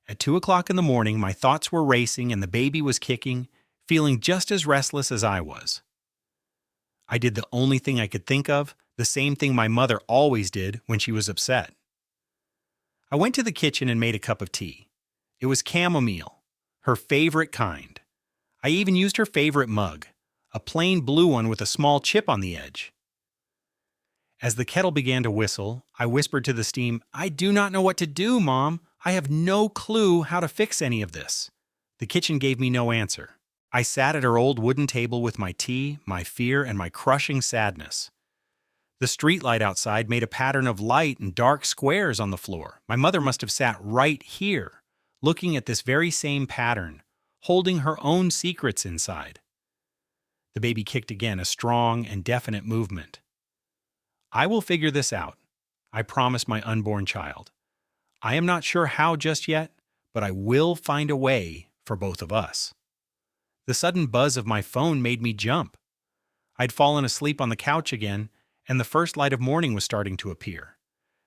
At 2 o'clock in the morning, my thoughts were racing and the baby was kicking, feeling just as restless as I was. I did the only thing I could think of, the same thing my mother always did when she was upset. I went to the kitchen and made a cup of tea. It was chamomile, her favorite kind. I even used her favorite mug, a plain blue one with a small chip on the edge. As the kettle began to whistle, I whispered to the steam, "I do not know what to do, Mom. I have no clue how to fix any of this." The kitchen gave me no answer. I sat at her old wooden table with my tea, my fear, and my crushing sadness. The streetlight outside made a pattern of light and dark squares on the floor. My mother must have sat right here, looking at this very same pattern, holding her own secrets inside. The baby kicked again, a strong and definite movement. "I will figure this out," I promised my unborn child. "I am not sure how just yet, but I will find a way for both of us." The sudden buzz of my phone made me jump. I'd fallen asleep on the couch again, and the first light of morning was starting to appear.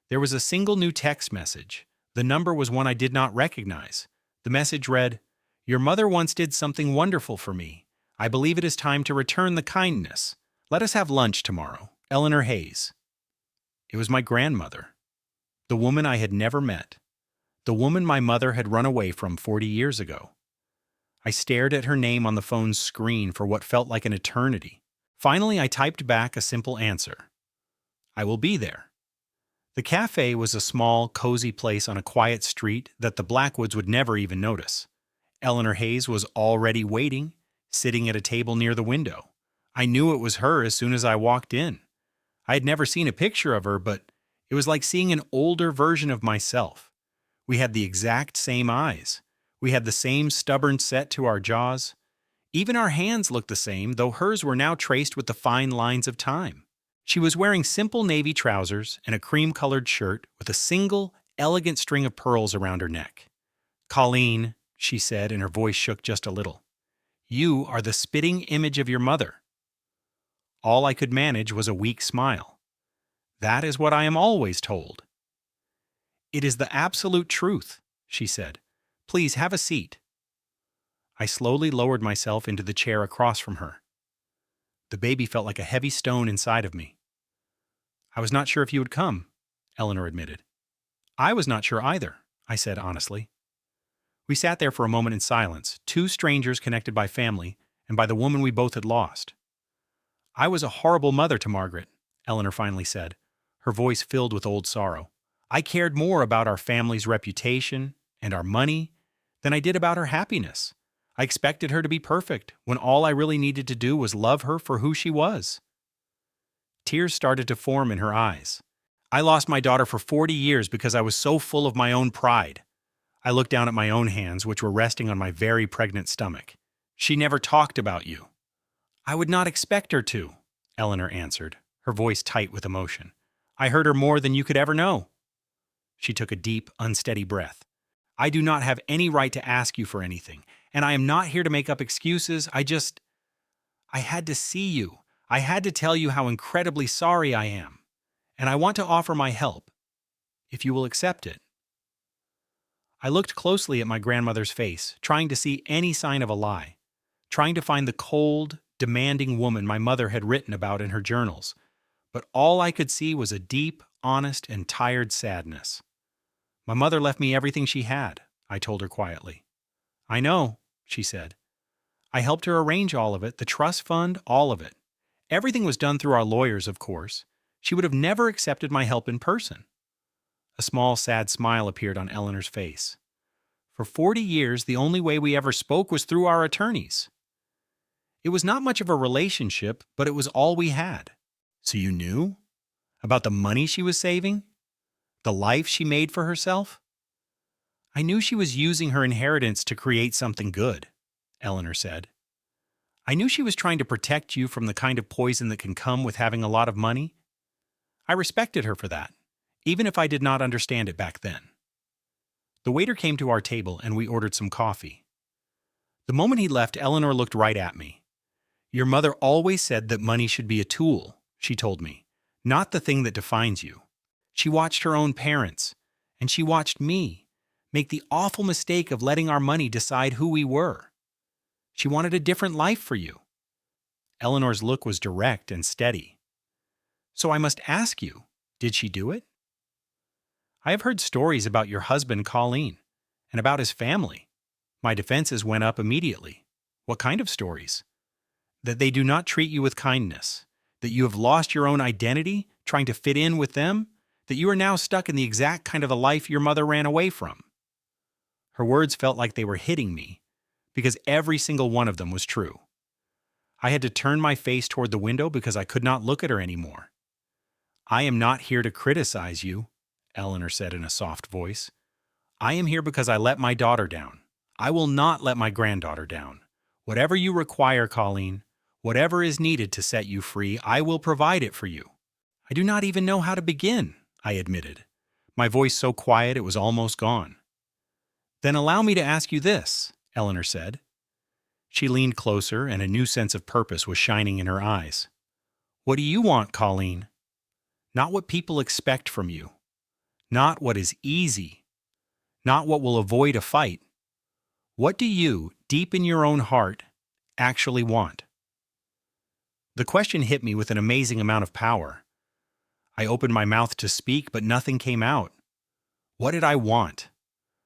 There was a single new text message. The number was one I did not recognize. The message read, "Your mother once did something wonderful for me. I believe it is time to return the kindness. Let us have lunch tomorrow. Eleanor Hayes." It was my grandmother. The woman I had never met. The woman my mother had run away from 40 years ago. I stared at her name on the phone's screen for what felt like an eternity. Finally, I typed back a simple answer. "I will be there." The cafe was a small, cozy place on a quiet street that the Blackwoods would never even notice. Eleanor Hayes was already waiting, sitting at a table near the window. I knew it was her as soon as I walked in. I had never seen a picture of her, but it was like seeing an older version of myself. We had the exact same eyes. We had the same stubborn set to our jaws. Even our hands looked the same, though hers were now traced with the fine lines of time. She was wearing simple navy trousers and a cream-colored shirt with a single, elegant string of pearls around her neck. "Colleen," she said, and her voice shook just a little, "you are the spitting image of your mother." All I could manage was a weak smile. "That is what I am always told." "It is the absolute truth," she said. "Please have a seat." I slowly lowered myself into the chair across from her. The baby felt like a heavy stone inside of me. "I was not sure if you would come," Eleanor admitted. "I was not sure either," I said honestly. We sat there for a moment in silence, two strangers connected by family and by the woman we both had lost. "I was a horrible mother to Margaret," Eleanor finally said, her voice filled with old sorrow. "I cared more about our family's reputation and our money than I did about her happiness. I expected her to be perfect when all I really needed to do was love her for who she was." Tears started to form in her eyes. "I lost my daughter for 40 years because I was so full of my own pride." I looked down at my own hands, which were resting on my very pregnant stomach. "She never talked about you." "I would not expect her to," Eleanor answered, her voice tight with emotion. "I hurt her more than you could ever know." She took a deep, unsteady breath. "I do not have any right to ask you for anything, and I am not here to make up excuses. I had to see you. I had to tell you how incredibly sorry I am, and I want to offer my help, if you will accept it." I looked closely at my grandmother's face, trying to see any sign of a lie, trying to find the cold, demanding woman my mother had written about in her journals, but all I could see was a deep, honest, and tired sadness. "My mother left me everything she had," I told her quietly. "I know," she said. "I helped her arrange all of it, the trust fund, all of it. Everything was done through our lawyers, of course. She would have never accepted my help in person." A small, sad smile appeared on Eleanor's face. "For 40 years, the only way we ever spoke was through our attorneys. It was not much of a relationship, but it was all we had." "So you knew? About the money she was saving? The life she made for herself?" "I knew she was using her inheritance to create something good," Eleanor said. "I knew she was trying to protect you from the kind of poison that can come with having a lot of money. I respected her for that, even if I did not understand it back then." The waiter came to our table and we ordered some coffee. The moment he left, Eleanor looked right at me. "Your mother always said that money should be a tool," she told me, "not the thing that defines you. She watched her own parents, and she watched me, make the awful mistake of letting our money decide who we were. She wanted a different life for you." Eleanor's look was direct and steady. "So I must ask you, did she do it?" "I have heard stories about your husband, Colleen, and about his family." My defenses went up immediately. "What kind of stories?" "That they do not treat you with kindness, that you have lost your own identity trying to fit in with them, that you are now stuck in the exact kind of a life your mother ran away from." Her words felt like they were hitting me, because every single one of them was true. I had to turn my face toward the window because I could not look at her anymore. "I am not here to criticize you," Eleanor said in a soft voice. "I am here because I let my daughter down. I will not let my granddaughter down. Whatever you require, Colleen, whatever is needed to set you free, I will provide it for you." "I do not even know how to begin," I admitted, my voice so quiet it was almost gone. "Then allow me to ask you this," Eleanor said. She leaned closer, and a new sense of purpose was shining in her eyes. What do you want, Colleen? Not what people expect from you. Not what is easy. Not what will avoid a fight. What do you, deep in your own heart, actually want? The question hit me with an amazing amount of power. I opened my mouth to speak, but nothing came out. What did I want?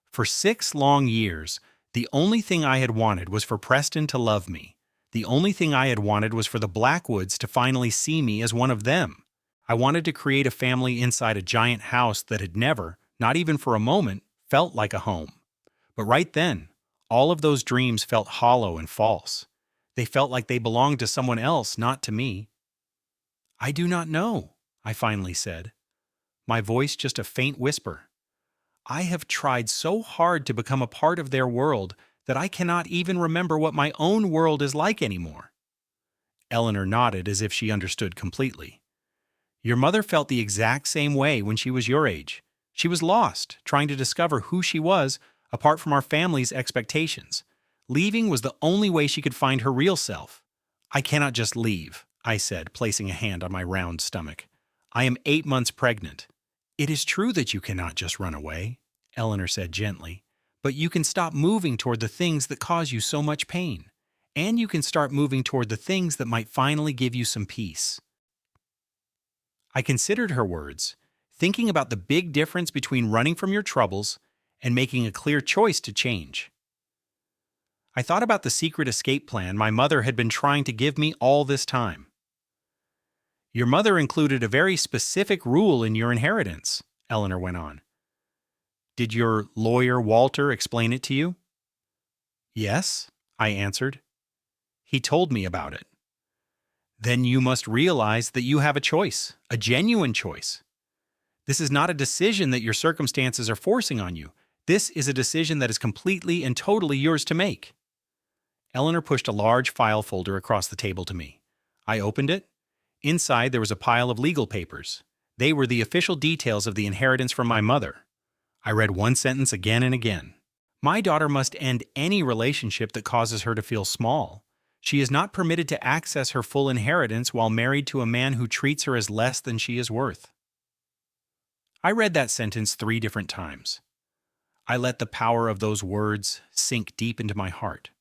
For 6 long years, the only thing I had wanted was for Preston to love me. The only thing I had wanted was for the Blackwoods to finally see me as one of them. I wanted to create a family inside a giant house that had never, not even for a moment, felt like a home. But right then, all of those dreams felt hollow and false. They felt like they belonged to someone else, not to me. I do not know, I finally said, my voice just a faint whisper. I have tried so hard to become a part of their world that I cannot even remember what my own world is like anymore. Eleanor nodded as if she understood completely. Your mother felt the exact same way when she was your age. She was lost, trying to discover who she was apart from our family's expectations. Leaving was the only way she could find her real self. I cannot just leave, I said, placing a hand on my round stomach. I am 8 months pregnant. It is true that you cannot just run away, Eleanor said gently, but you can stop moving toward the things that cause you so much pain, and you can start moving toward the things that might finally give you some peace. I considered her words, thinking about the big difference between running from your troubles and making a clear choice to change. I thought about the secret escape plan my mother had been trying to give me all this time. Your mother included a very specific rule in your inheritance, Eleanor went on. Did your lawyer, Walter, explain it to you? Yes, I answered. He told me about it. Then you must realize that you have a choice, a genuine choice. This is not a decision that your circumstances are forcing on you. This is a decision that is completely and totally yours to make. Eleanor pushed a large file folder across the table to me. I opened it. Inside, there was a pile of legal papers. They were the official details of the inheritance from my mother. I read one sentence again and again. My daughter must end any relationship that causes her to feel small. She is not permitted to access her full inheritance while married to a man who treats her as less than she is worth. I read that sentence 3 different times. I let the power of those words sink deep into my heart.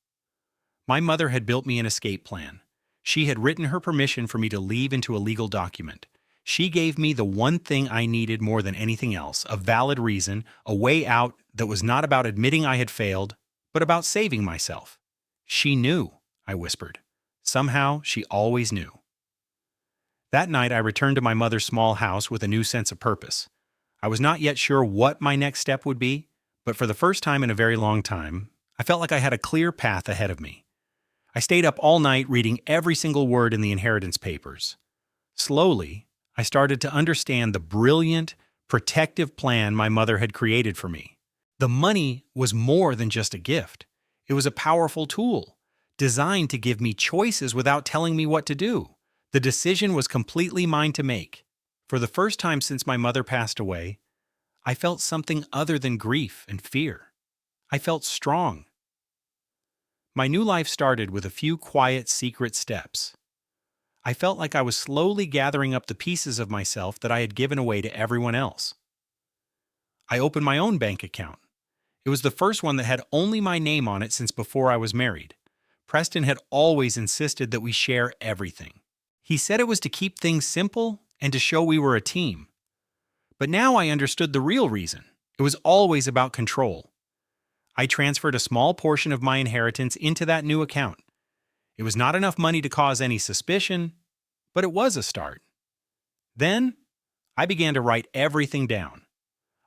My mother had built me an escape plan. She had written her permission for me to leave into a legal document. She gave me the one thing I needed more than anything else, a valid reason, a way out that was not about admitting I had failed, but about saving myself. She knew, I whispered. Somehow, she always knew. That night, I returned to my mother's small house with a new sense of purpose. I was not yet sure what my next step would be, but for the first time in a very long time, I felt like I had a clear path ahead of me. I stayed up all night reading every single word in the inheritance papers. Slowly, I started to understand the brilliant, protective plan my mother had created for me. The money was more than just a gift. It was a powerful tool, designed to give me choices without telling me what to do. The decision was completely mine to make. For the first time since my mother passed away, I felt something other than grief and fear. I felt strong. My new life started with a few quiet, secret steps. I felt like I was slowly gathering up the pieces of myself that I had given away to everyone else. I opened my own bank account. It was the first one that had only my name on it since before I was married. Preston had always insisted that we share everything. He said it was to keep things simple and to show we were a team. But now I understood the real reason. It was always about control. I transferred a small portion of my inheritance into that new account. It was not enough money to cause any suspicion, but it was a start. Then, I began to write everything down.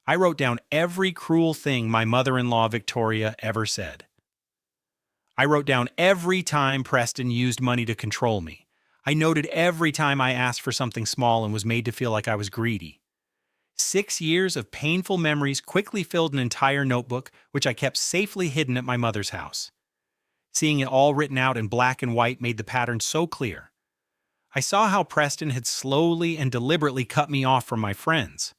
I wrote down every cruel thing my mother-in-law Victoria ever said. I wrote down every time Preston used money to control me. I noted every time I asked for something small and was made to feel like I was greedy. 6 years of painful memories quickly filled an entire notebook, which I kept safely hidden at my mother's house. Seeing it all written out in black and white made the pattern so clear. I saw how Preston had slowly and deliberately cut me off from my friends.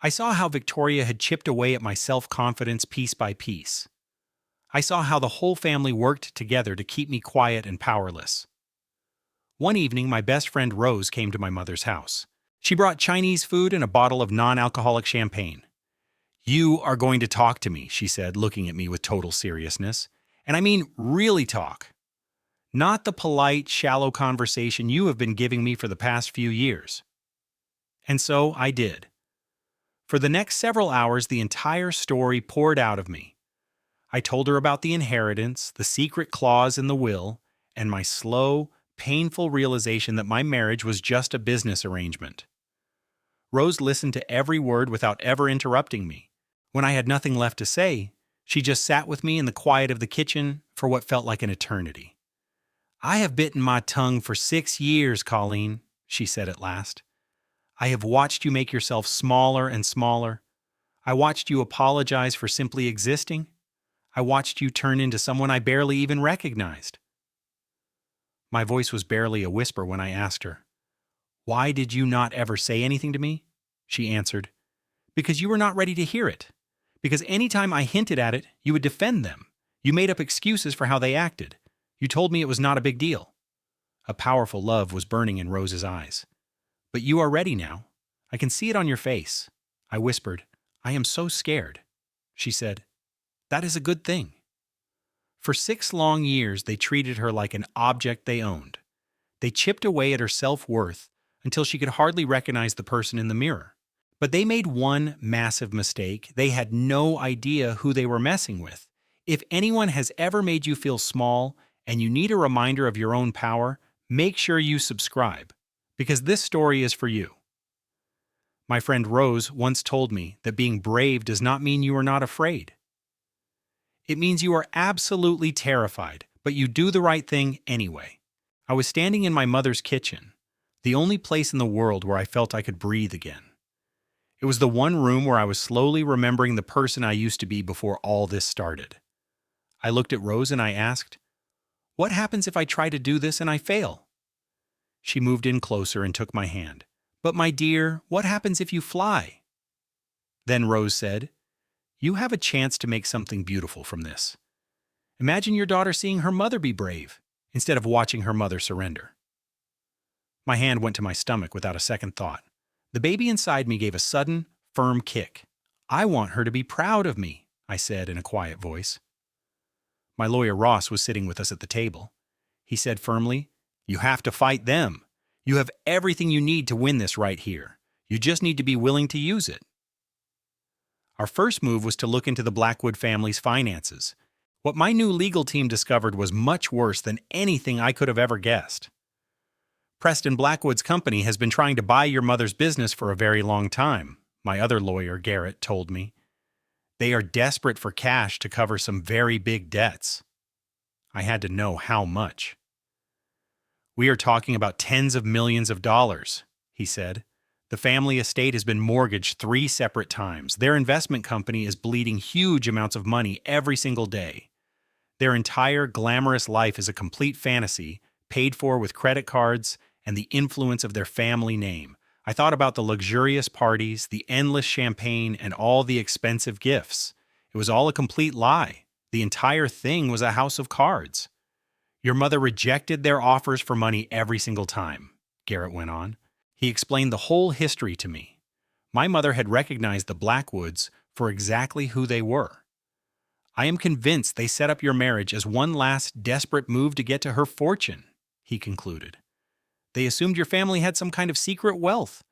I saw how Victoria had chipped away at my self-confidence piece by piece. I saw how the whole family worked together to keep me quiet and powerless. One evening, my best friend Rose came to my mother's house. She brought Chinese food and a bottle of non-alcoholic champagne. "You are going to talk to me," she said, looking at me with total seriousness. "And I mean really talk. Not the polite, shallow conversation you have been giving me for the past few years." And so I did. For the next several hours, the entire story poured out of me. I told her about the inheritance, the secret clause in the will, and my slow, painful realization that my marriage was just a business arrangement. Rose listened to every word without ever interrupting me. When I had nothing left to say, she just sat with me in the quiet of the kitchen for what felt like an eternity. "I have bitten my tongue for 6 years, Colleen," she said at last. "I have watched you make yourself smaller and smaller. I watched you apologize for simply existing. I watched you turn into someone I barely even recognized." My voice was barely a whisper when I asked her, "Why did you not ever say anything to me?" She answered, "Because you were not ready to hear it. Because any time I hinted at it, you would defend them. You made up excuses for how they acted. You told me it was not a big deal." A powerful love was burning in Rose's eyes. "But you are ready now. I can see it on your face." I whispered, "I am so scared." She said, "That is a good thing." For 6 long years, they treated her like an object they owned. They chipped away at her self-worth until she could hardly recognize the person in the mirror. But they made one massive mistake. They had no idea who they were messing with. If anyone has ever made you feel small and you need a reminder of your own power, make sure you subscribe, because this story is for you. My friend Rose once told me that being brave does not mean you are not afraid. It means you are absolutely terrified, but you do the right thing anyway. I was standing in my mother's kitchen, the only place in the world where I felt I could breathe again. It was the one room where I was slowly remembering the person I used to be before all this started. I looked at Rose and I asked, "What happens if I try to do this and I fail?" She moved in closer and took my hand. "But my dear, what happens if you fly?" Then Rose said, "You have a chance to make something beautiful from this. Imagine your daughter seeing her mother be brave, instead of watching her mother surrender." My hand went to my stomach without a second thought. The baby inside me gave a sudden, firm kick. "I want her to be proud of me," I said in a quiet voice. My lawyer Ross was sitting with us at the table. He said firmly, "You have to fight them. You have everything you need to win this right here. You just need to be willing to use it." Our first move was to look into the Blackwood family's finances. What my new legal team discovered was much worse than anything I could have ever guessed. "Preston Blackwood's company has been trying to buy your mother's business for a very long time," my other lawyer, Garrett, told me. "They are desperate for cash to cover some very big debts." I had to know how much. "We are talking about tens of millions of dollars," he said. "The family estate has been mortgaged 3 separate times. Their investment company is bleeding huge amounts of money every single day. Their entire glamorous life is a complete fantasy, paid for with credit cards and the influence of their family name. I thought about the luxurious parties, the endless champagne, and all the expensive gifts. It was all a complete lie. The entire thing was a house of cards. Your mother rejected their offers for money every single time," Garrett went on. He explained the whole history to me. My mother had recognized the Blackwoods for exactly who they were. "I am convinced they set up your marriage as one last desperate move to get to her fortune," he concluded. "They assumed your family had some kind of secret wealth.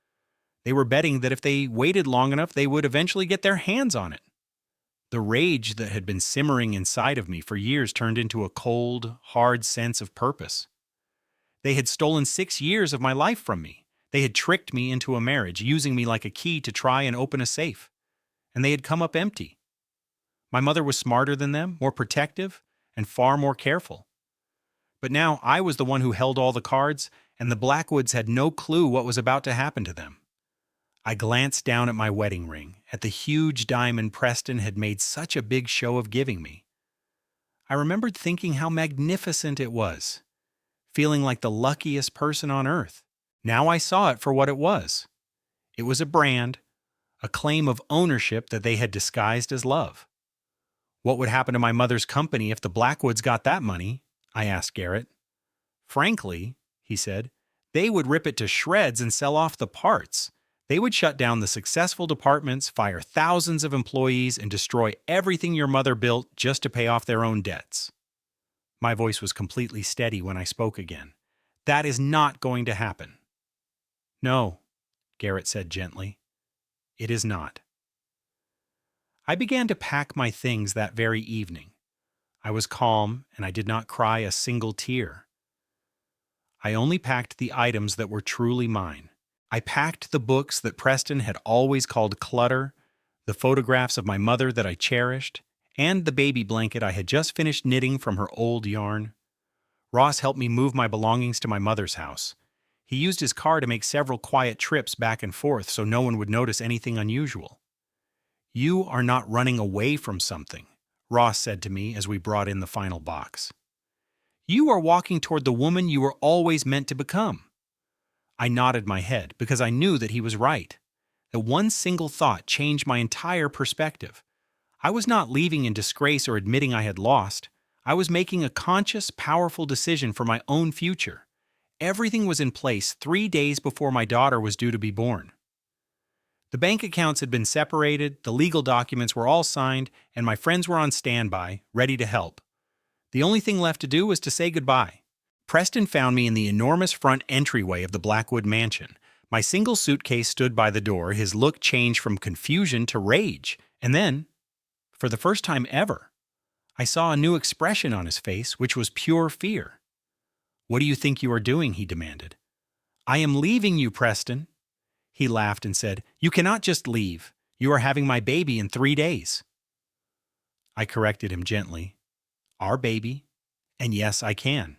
They were betting that if they waited long enough, they would eventually get their hands on it." The rage that had been simmering inside of me for years turned into a cold, hard sense of purpose. They had stolen 6 years of my life from me. They had tricked me into a marriage, using me like a key to try and open a safe. And they had come up empty. My mother was smarter than them, more protective, and far more careful. But now I was the one who held all the cards, and the Blackwoods had no clue what was about to happen to them. I glanced down at my wedding ring, at the huge diamond Preston had made such a big show of giving me. I remembered thinking how magnificent it was, feeling like the luckiest person on earth. Now I saw it for what it was. It was a brand, a claim of ownership that they had disguised as love. What would happen to my mother's company if the Blackwoods got that money? I asked Garrett. Frankly, he said, they would rip it to shreds and sell off the parts. They would shut down the successful departments, fire thousands of employees, and destroy everything your mother built just to pay off their own debts. My voice was completely steady when I spoke again. That is not going to happen. No, Garrett said gently. It is not. I began to pack my things that very evening. I was calm, and I did not cry a single tear. I only packed the items that were truly mine. I packed the books that Preston had always called clutter, the photographs of my mother that I cherished, and the baby blanket I had just finished knitting from her old yarn. Ross helped me move my belongings to my mother's house. He used his car to make several quiet trips back and forth so no one would notice anything unusual. You are not running away from something, Ross said to me as we brought in the final box. You are walking toward the woman you were always meant to become. I nodded my head because I knew that he was right. That one single thought changed my entire perspective. I was not leaving in disgrace or admitting I had lost. I was making a conscious, powerful decision for my own future. Everything was in place 3 days before my daughter was due to be born. The bank accounts had been separated, the legal documents were all signed, and my friends were on standby, ready to help. The only thing left to do was to say goodbye. Preston found me in the enormous front entryway of the Blackwood mansion. My single suitcase stood by the door, his look changed from confusion to rage. And then, for the first time ever, I saw a new expression on his face, which was pure fear. What do you think you are doing? He demanded. I am leaving you, Preston. He laughed and said, You cannot just leave. You are having my baby in 3 days. I corrected him gently. Our baby? And yes, I can.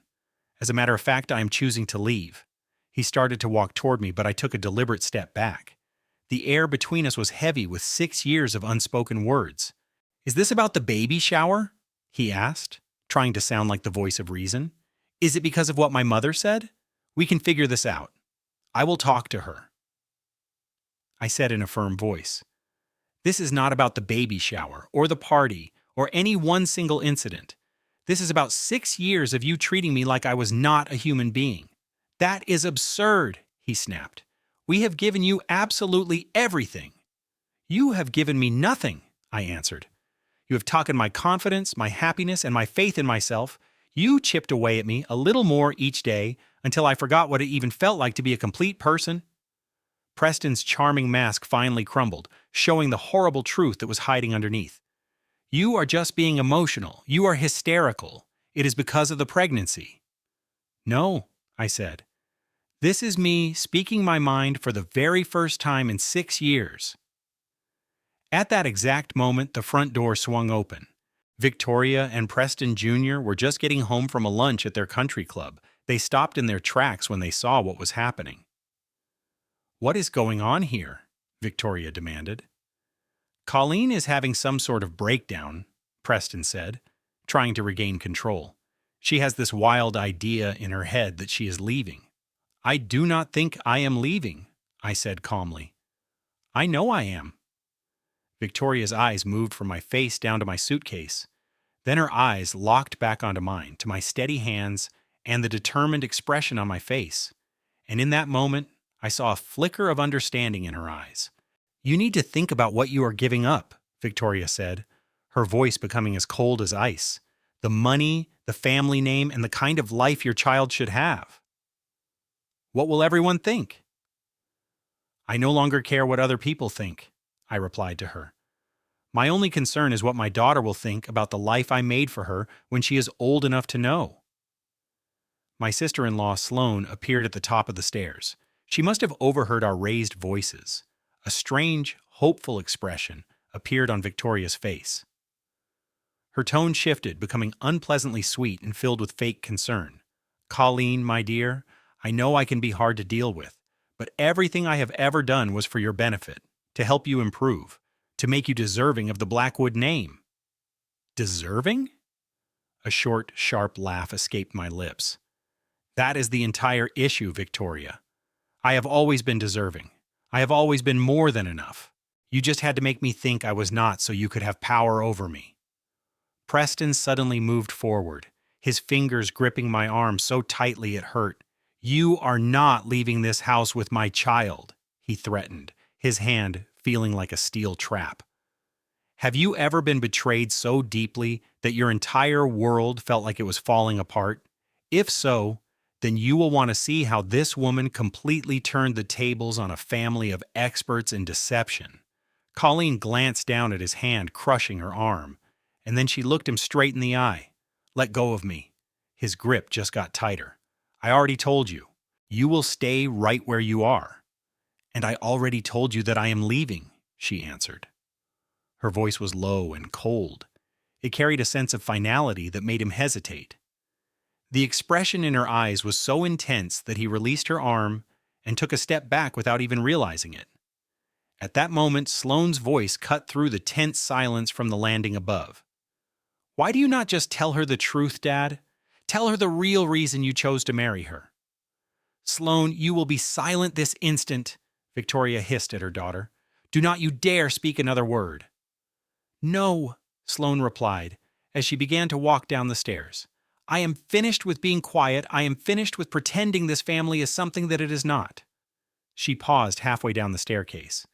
As a matter of fact, I am choosing to leave. He started to walk toward me, but I took a deliberate step back. The air between us was heavy with 6 years of unspoken words. Is this about the baby shower? He asked, trying to sound like the voice of reason. Is it because of what my mother said? We can figure this out. I will talk to her. I said in a firm voice. This is not about the baby shower, or the party, or any one single incident. This is about 6 years of you treating me like I was not a human being. That is absurd, he snapped. We have given you absolutely everything. You have given me nothing, I answered. You have taken my confidence, my happiness, and my faith in myself. You chipped away at me a little more each day until I forgot what it even felt like to be a complete person. Preston's charming mask finally crumbled, showing the horrible truth that was hiding underneath. You are just being emotional. You are hysterical. It is because of the pregnancy. No, I said. This is me speaking my mind for the very first time in 6 years. At that exact moment, the front door swung open. Victoria and Preston Jr. were just getting home from a lunch at their country club. They stopped in their tracks when they saw what was happening. What is going on here? Victoria demanded. Colleen is having some sort of breakdown, Preston said, trying to regain control. She has this wild idea in her head that she is leaving. I do not think I am leaving, I said calmly. I know I am. Victoria's eyes moved from my face down to my suitcase. Then her eyes locked back onto mine, to my steady hands and the determined expression on my face. And in that moment, I saw a flicker of understanding in her eyes. You need to think about what you are giving up, Victoria said, her voice becoming as cold as ice. The money, the family name, and the kind of life your child should have. What will everyone think? I no longer care what other people think, I replied to her. My only concern is what my daughter will think about the life I made for her when she is old enough to know. My sister-in-law, Sloane, appeared at the top of the stairs. She must have overheard our raised voices. A strange, hopeful expression appeared on Victoria's face. Her tone shifted, becoming unpleasantly sweet and filled with fake concern. Colleen, my dear, I know I can be hard to deal with, but everything I have ever done was for your benefit, to help you improve, to make you deserving of the Blackwood name. Deserving? A short, sharp laugh escaped my lips. That is the entire issue, Victoria. I have always been deserving. I have always been more than enough. You just had to make me think I was not so you could have power over me. Preston suddenly moved forward, his fingers gripping my arm so tightly it hurt. "You are not leaving this house with my child," he threatened, his hand feeling like a steel trap. Have you ever been betrayed so deeply that your entire world felt like it was falling apart? If so, then you will want to see how this woman completely turned the tables on a family of experts in deception. Colleen glanced down at his hand crushing her arm, and then she looked him straight in the eye. "Let go of me." His grip just got tighter. "I already told you. You will stay right where you are." "And I already told you that I am leaving," she answered. Her voice was low and cold. It carried a sense of finality that made him hesitate. The expression in her eyes was so intense that he released her arm and took a step back without even realizing it. At that moment, Sloane's voice cut through the tense silence from the landing above. "Why do you not just tell her the truth, Dad? Tell her the real reason you chose to marry her." "Sloane, you will be silent this instant," Victoria hissed at her daughter. "Do not you dare speak another word." "No," Sloane replied, as she began to walk down the stairs. "I am finished with being quiet. I am finished with pretending this family is something that it is not." She paused halfway down the staircase.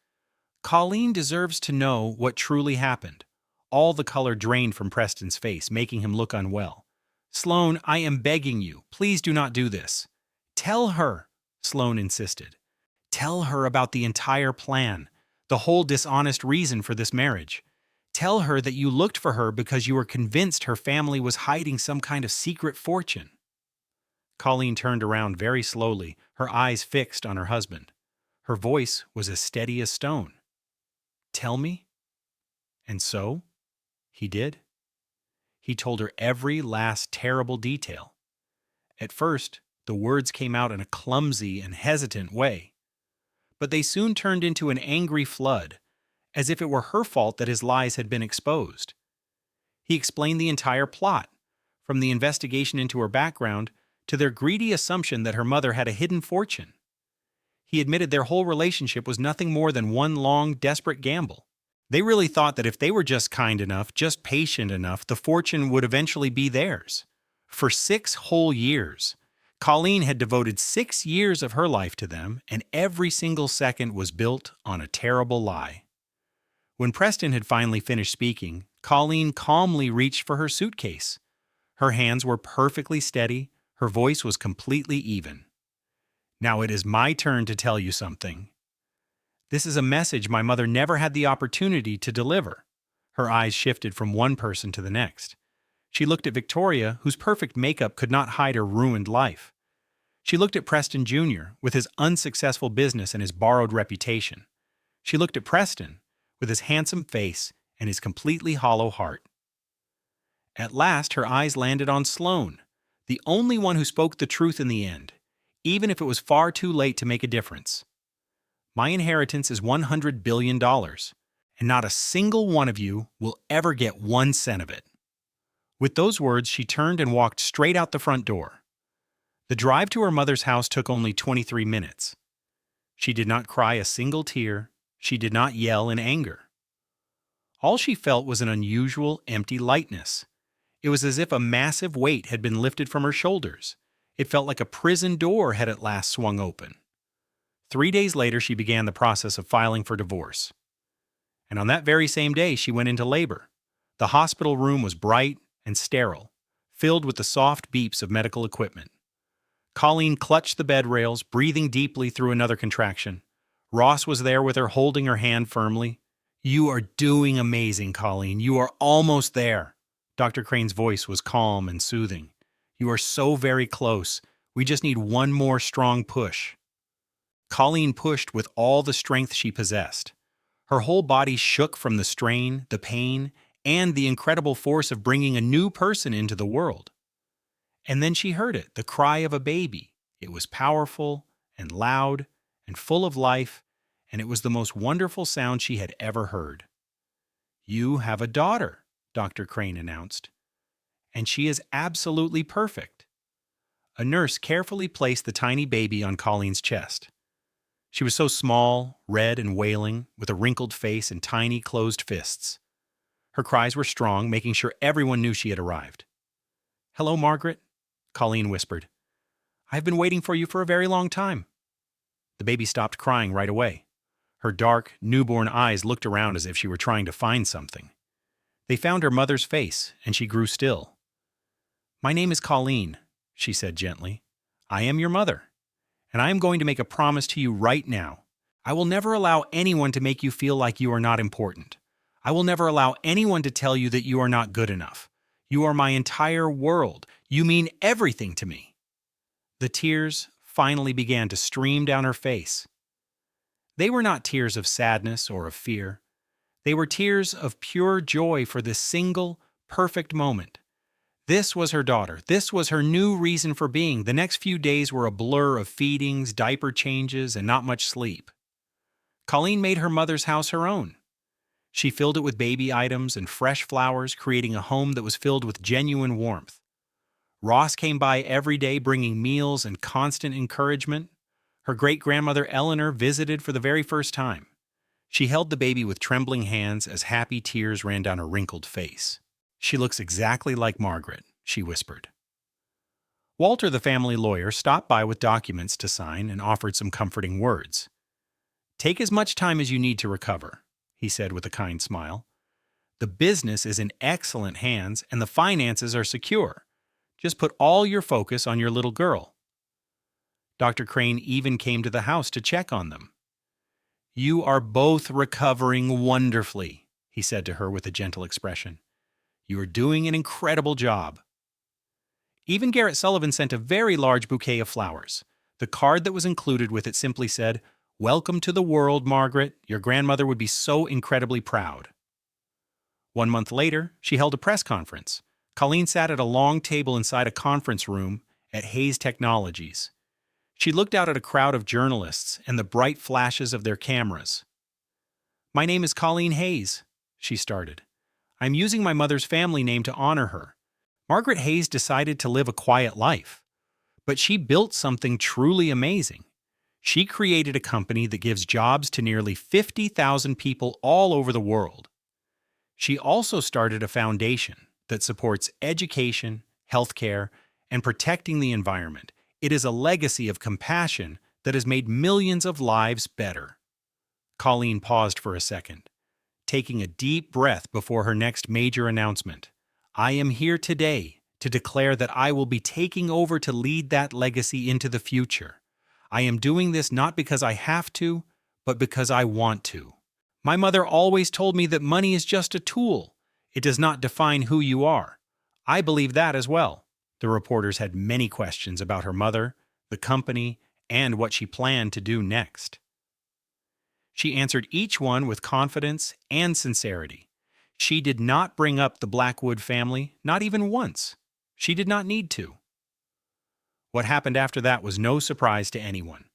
"Colleen deserves to know what truly happened." All the color drained from Preston's face, making him look unwell. "Sloane, I am begging you, please do not do this." "Tell her," Sloane insisted. "Tell her about the entire plan, the whole dishonest reason for this marriage. Tell her that you looked for her because you were convinced her family was hiding some kind of secret fortune." Colleen turned around very slowly, her eyes fixed on her husband. Her voice was as steady as stone. "Tell me?" And so, he did. He told her every last terrible detail. At first, the words came out in a clumsy and hesitant way. But they soon turned into an angry flood, as if it were her fault that his lies had been exposed. He explained the entire plot, from the investigation into her background to their greedy assumption that her mother had a hidden fortune. He admitted their whole relationship was nothing more than one long, desperate gamble. They really thought that if they were just kind enough, just patient enough, the fortune would eventually be theirs. For 6 whole years, Colleen had devoted 6 years of her life to them, and every single second was built on a terrible lie. When Preston had finally finished speaking, Colleen calmly reached for her suitcase. Her hands were perfectly steady, her voice was completely even. "Now it is my turn to tell you something. This is a message my mother never had the opportunity to deliver." Her eyes shifted from one person to the next. She looked at Victoria, whose perfect makeup could not hide her ruined life. She looked at Preston Jr., with his unsuccessful business and his borrowed reputation. She looked at Preston, with his handsome face and his completely hollow heart. At last, her eyes landed on Sloane, the only one who spoke the truth in the end, even if it was far too late to make a difference. "My inheritance is $100 billion, and not a single one of you will ever get 1 cent of it." With those words, she turned and walked straight out the front door. The drive to her mother's house took only 23 minutes. She did not cry a single tear. She did not yell in anger. All she felt was an unusual, empty lightness. It was as if a massive weight had been lifted from her shoulders. It felt like a prison door had at last swung open. 3 days later, she began the process of filing for divorce. And on that very same day, she went into labor. The hospital room was bright and sterile, filled with the soft beeps of medical equipment. Colleen clutched the bed rails, breathing deeply through another contraction. Ross was there with her, holding her hand firmly. "You are doing amazing, Colleen. You are almost there." Dr. Crane's voice was calm and soothing. "You are so very close. We just need one more strong push." Colleen pushed with all the strength she possessed. Her whole body shook from the strain, the pain, and the incredible force of bringing a new person into the world. And then she heard it, the cry of a baby. It was powerful and loud and full of life, and it was the most wonderful sound she had ever heard. "You have a daughter," Dr. Crane announced, "and she is absolutely perfect." A nurse carefully placed the tiny baby on Colleen's chest. She was so small, red and wailing, with a wrinkled face and tiny closed fists. Her cries were strong, making sure everyone knew she had arrived. "Hello, Margaret," Colleen whispered. "I've been waiting for you for a very long time." The baby stopped crying right away. Her dark, newborn eyes looked around as if she were trying to find something. They found her mother's face, and she grew still. "My name is Colleen," she said gently. "I am your mother, and I am going to make a promise to you right now. I will never allow anyone to make you feel like you are not important. I will never allow anyone to tell you that you are not good enough. You are my entire world. You mean everything to me." The tears finally began to stream down her face. They were not tears of sadness or of fear. They were tears of pure joy for this single, perfect moment. This was her daughter. This was her new reason for being. The next few days were a blur of feedings, diaper changes, and not much sleep. Colleen made her mother's house her own. She filled it with baby items and fresh flowers, creating a home that was filled with genuine warmth. Ross came by every day bringing meals and constant encouragement. Her great-grandmother Eleanor visited for the very first time. She held the baby with trembling hands as happy tears ran down her wrinkled face. "She looks exactly like Margaret," she whispered. Walter, the family lawyer, stopped by with documents to sign and offered some comforting words. "Take as much time as you need to recover," he said with a kind smile. "The business is in excellent hands and the finances are secure. Just put all your focus on your little girl." Dr. Crane even came to the house to check on them. "You are both recovering wonderfully," he said to her with a gentle expression. "You are doing an incredible job." Even Garrett Sullivan sent a very large bouquet of flowers. The card that was included with it simply said, "Welcome to the world, Margaret. Your grandmother would be so incredibly proud." 1 month later, she held a press conference. Colleen sat at a long table inside a conference room at Hayes Technologies. She looked out at a crowd of journalists and the bright flashes of their cameras. "My name is Colleen Hayes," she started. "I'm using my mother's family name to honor her. Margaret Hayes decided to live a quiet life, but she built something truly amazing. She created a company that gives jobs to nearly 50,000 people all over the world. She also started a foundation that supports education, healthcare, and protecting the environment. It is a legacy of compassion that has made millions of lives better." Colleen paused for a second, taking a deep breath before her next major announcement. "I am here today to declare that I will be taking over to lead that legacy into the future. I am doing this not because I have to, but because I want to. My mother always told me that money is just a tool. It does not define who you are. I believe that as well." The reporters had many questions about her mother, the company, and what she planned to do next. She answered each one with confidence and sincerity. She did not bring up the Blackwood family, not even once. She did not need to. What happened after that was no surprise to anyone.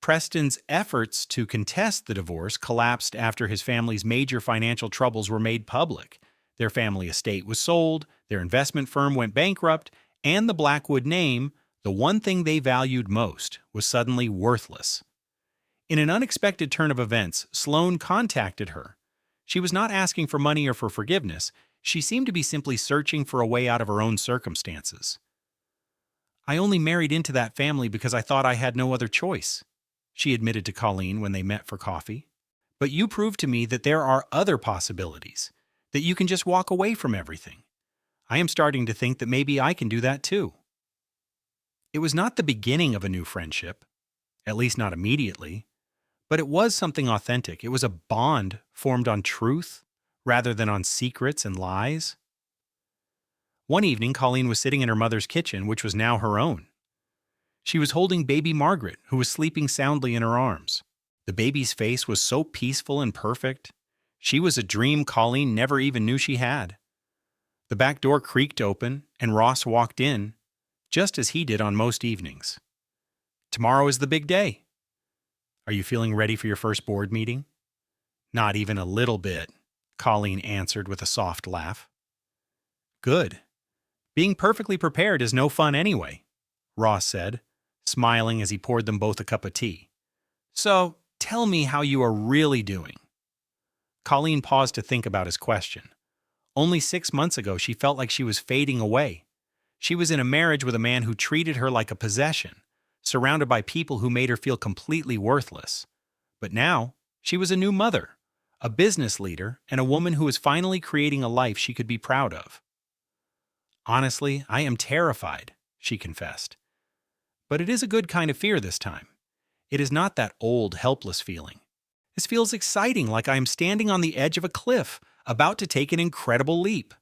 Preston's efforts to contest the divorce collapsed after his family's major financial troubles were made public. Their family estate was sold, their investment firm went bankrupt, and the Blackwood name, the one thing they valued most, was suddenly worthless. In an unexpected turn of events, Sloane contacted her. She was not asking for money or for forgiveness. She seemed to be simply searching for a way out of her own circumstances. "I only married into that family because I thought I had no other choice," she admitted to Colleen when they met for coffee. "But you proved to me that there are other possibilities, that you can just walk away from everything. I am starting to think that maybe I can do that too." It was not the beginning of a new friendship, at least not immediately, but it was something authentic. It was a bond formed on truth rather than on secrets and lies. One evening, Colleen was sitting in her mother's kitchen, which was now her own. She was holding baby Margaret, who was sleeping soundly in her arms. The baby's face was so peaceful and perfect. She was a dream Colleen never even knew she had. The back door creaked open, and Ross walked in, just as he did on most evenings. "Tomorrow is the big day. Are you feeling ready for your first board meeting?" "Not even a little bit," Colleen answered with a soft laugh. "Good. Being perfectly prepared is no fun anyway," Ross said, smiling as he poured them both a cup of tea. "So, tell me how you are really doing." Colleen paused to think about his question. Only 6 months ago, she felt like she was fading away. She was in a marriage with a man who treated her like a possession, surrounded by people who made her feel completely worthless. But now, she was a new mother, a business leader, and a woman who was finally creating a life she could be proud of. "Honestly, I am terrified," she confessed. But it is a good kind of fear this time. It is not that old, helpless feeling. This feels exciting, like I am standing on the edge of a cliff, about to take an incredible leap.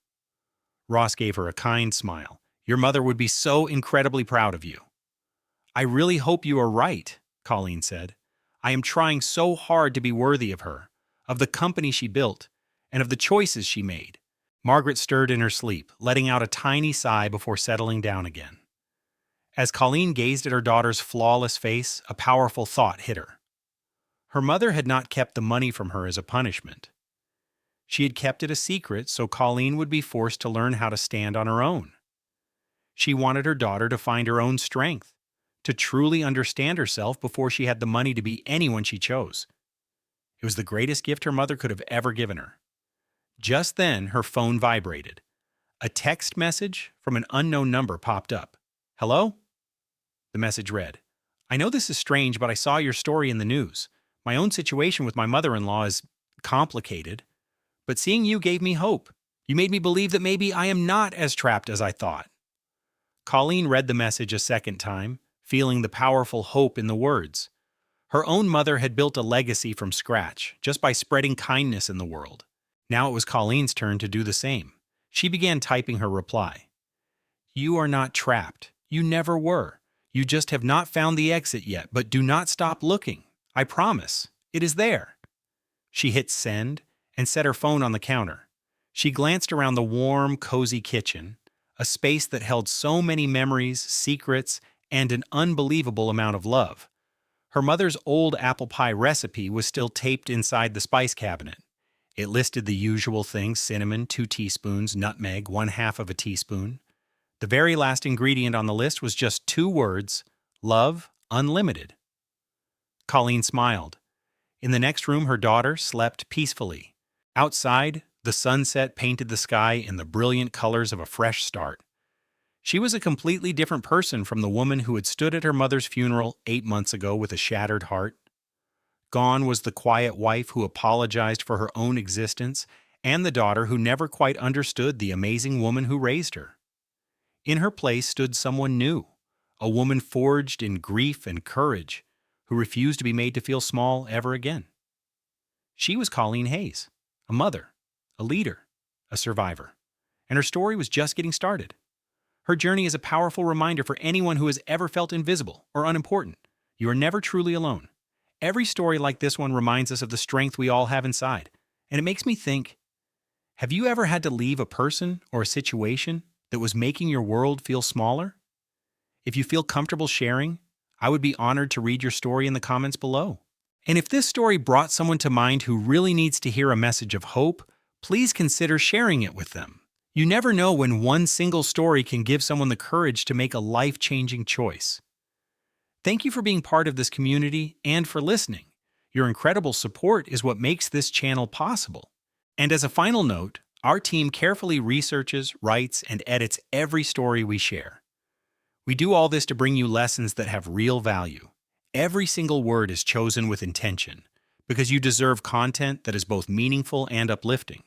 Ross gave her a kind smile. "Your mother would be so incredibly proud of you." "I really hope you are right," Colleen said. "I am trying so hard to be worthy of her, of the company she built, and of the choices she made." Margaret stirred in her sleep, letting out a tiny sigh before settling down again. As Colleen gazed at her daughter's flawless face, a powerful thought hit her. Her mother had not kept the money from her as a punishment. She had kept it a secret so Colleen would be forced to learn how to stand on her own. She wanted her daughter to find her own strength, to truly understand herself before she had the money to be anyone she chose. It was the greatest gift her mother could have ever given her. Just then, her phone vibrated. A text message from an unknown number popped up. "Hello?" The message read, "I know this is strange, but I saw your story in the news. My own situation with my mother-in-law is complicated, but seeing you gave me hope. You made me believe that maybe I am not as trapped as I thought." Colleen read the message a second time, feeling the powerful hope in the words. Her own mother had built a legacy from scratch, just by spreading kindness in the world. Now it was Colleen's turn to do the same. She began typing her reply. "You are not trapped. You never were. You just have not found the exit yet, but do not stop looking. I promise. It is there." She hit send and set her phone on the counter. She glanced around the warm, cozy kitchen, a space that held so many memories, secrets, and an unbelievable amount of love. Her mother's old apple pie recipe was still taped inside the spice cabinet. It listed the usual things: cinnamon, 2 teaspoons, nutmeg, 1/2 of a teaspoon. The very last ingredient on the list was just 2 words: love unlimited. Colleen smiled. In the next room, her daughter slept peacefully. Outside, the sunset painted the sky in the brilliant colors of a fresh start. She was a completely different person from the woman who had stood at her mother's funeral 8 months ago with a shattered heart. Gone was the quiet wife who apologized for her own existence, and the daughter who never quite understood the amazing woman who raised her. In her place stood someone new, a woman forged in grief and courage, who refused to be made to feel small ever again. She was Colleen Hayes, a mother, a leader, a survivor, and her story was just getting started. Her journey is a powerful reminder for anyone who has ever felt invisible or unimportant. You are never truly alone. Every story like this one reminds us of the strength we all have inside, and it makes me think, have you ever had to leave a person or a situation that was making your world feel smaller? If you feel comfortable sharing, I would be honored to read your story in the comments below. And if this story brought someone to mind who really needs to hear a message of hope, please consider sharing it with them. You never know when one single story can give someone the courage to make a life-changing choice. Thank you for being part of this community and for listening. Your incredible support is what makes this channel possible. And as a final note, our team carefully researches, writes, and edits every story we share. We do all this to bring you lessons that have real value. Every single word is chosen with intention, because you deserve content that is both meaningful and uplifting.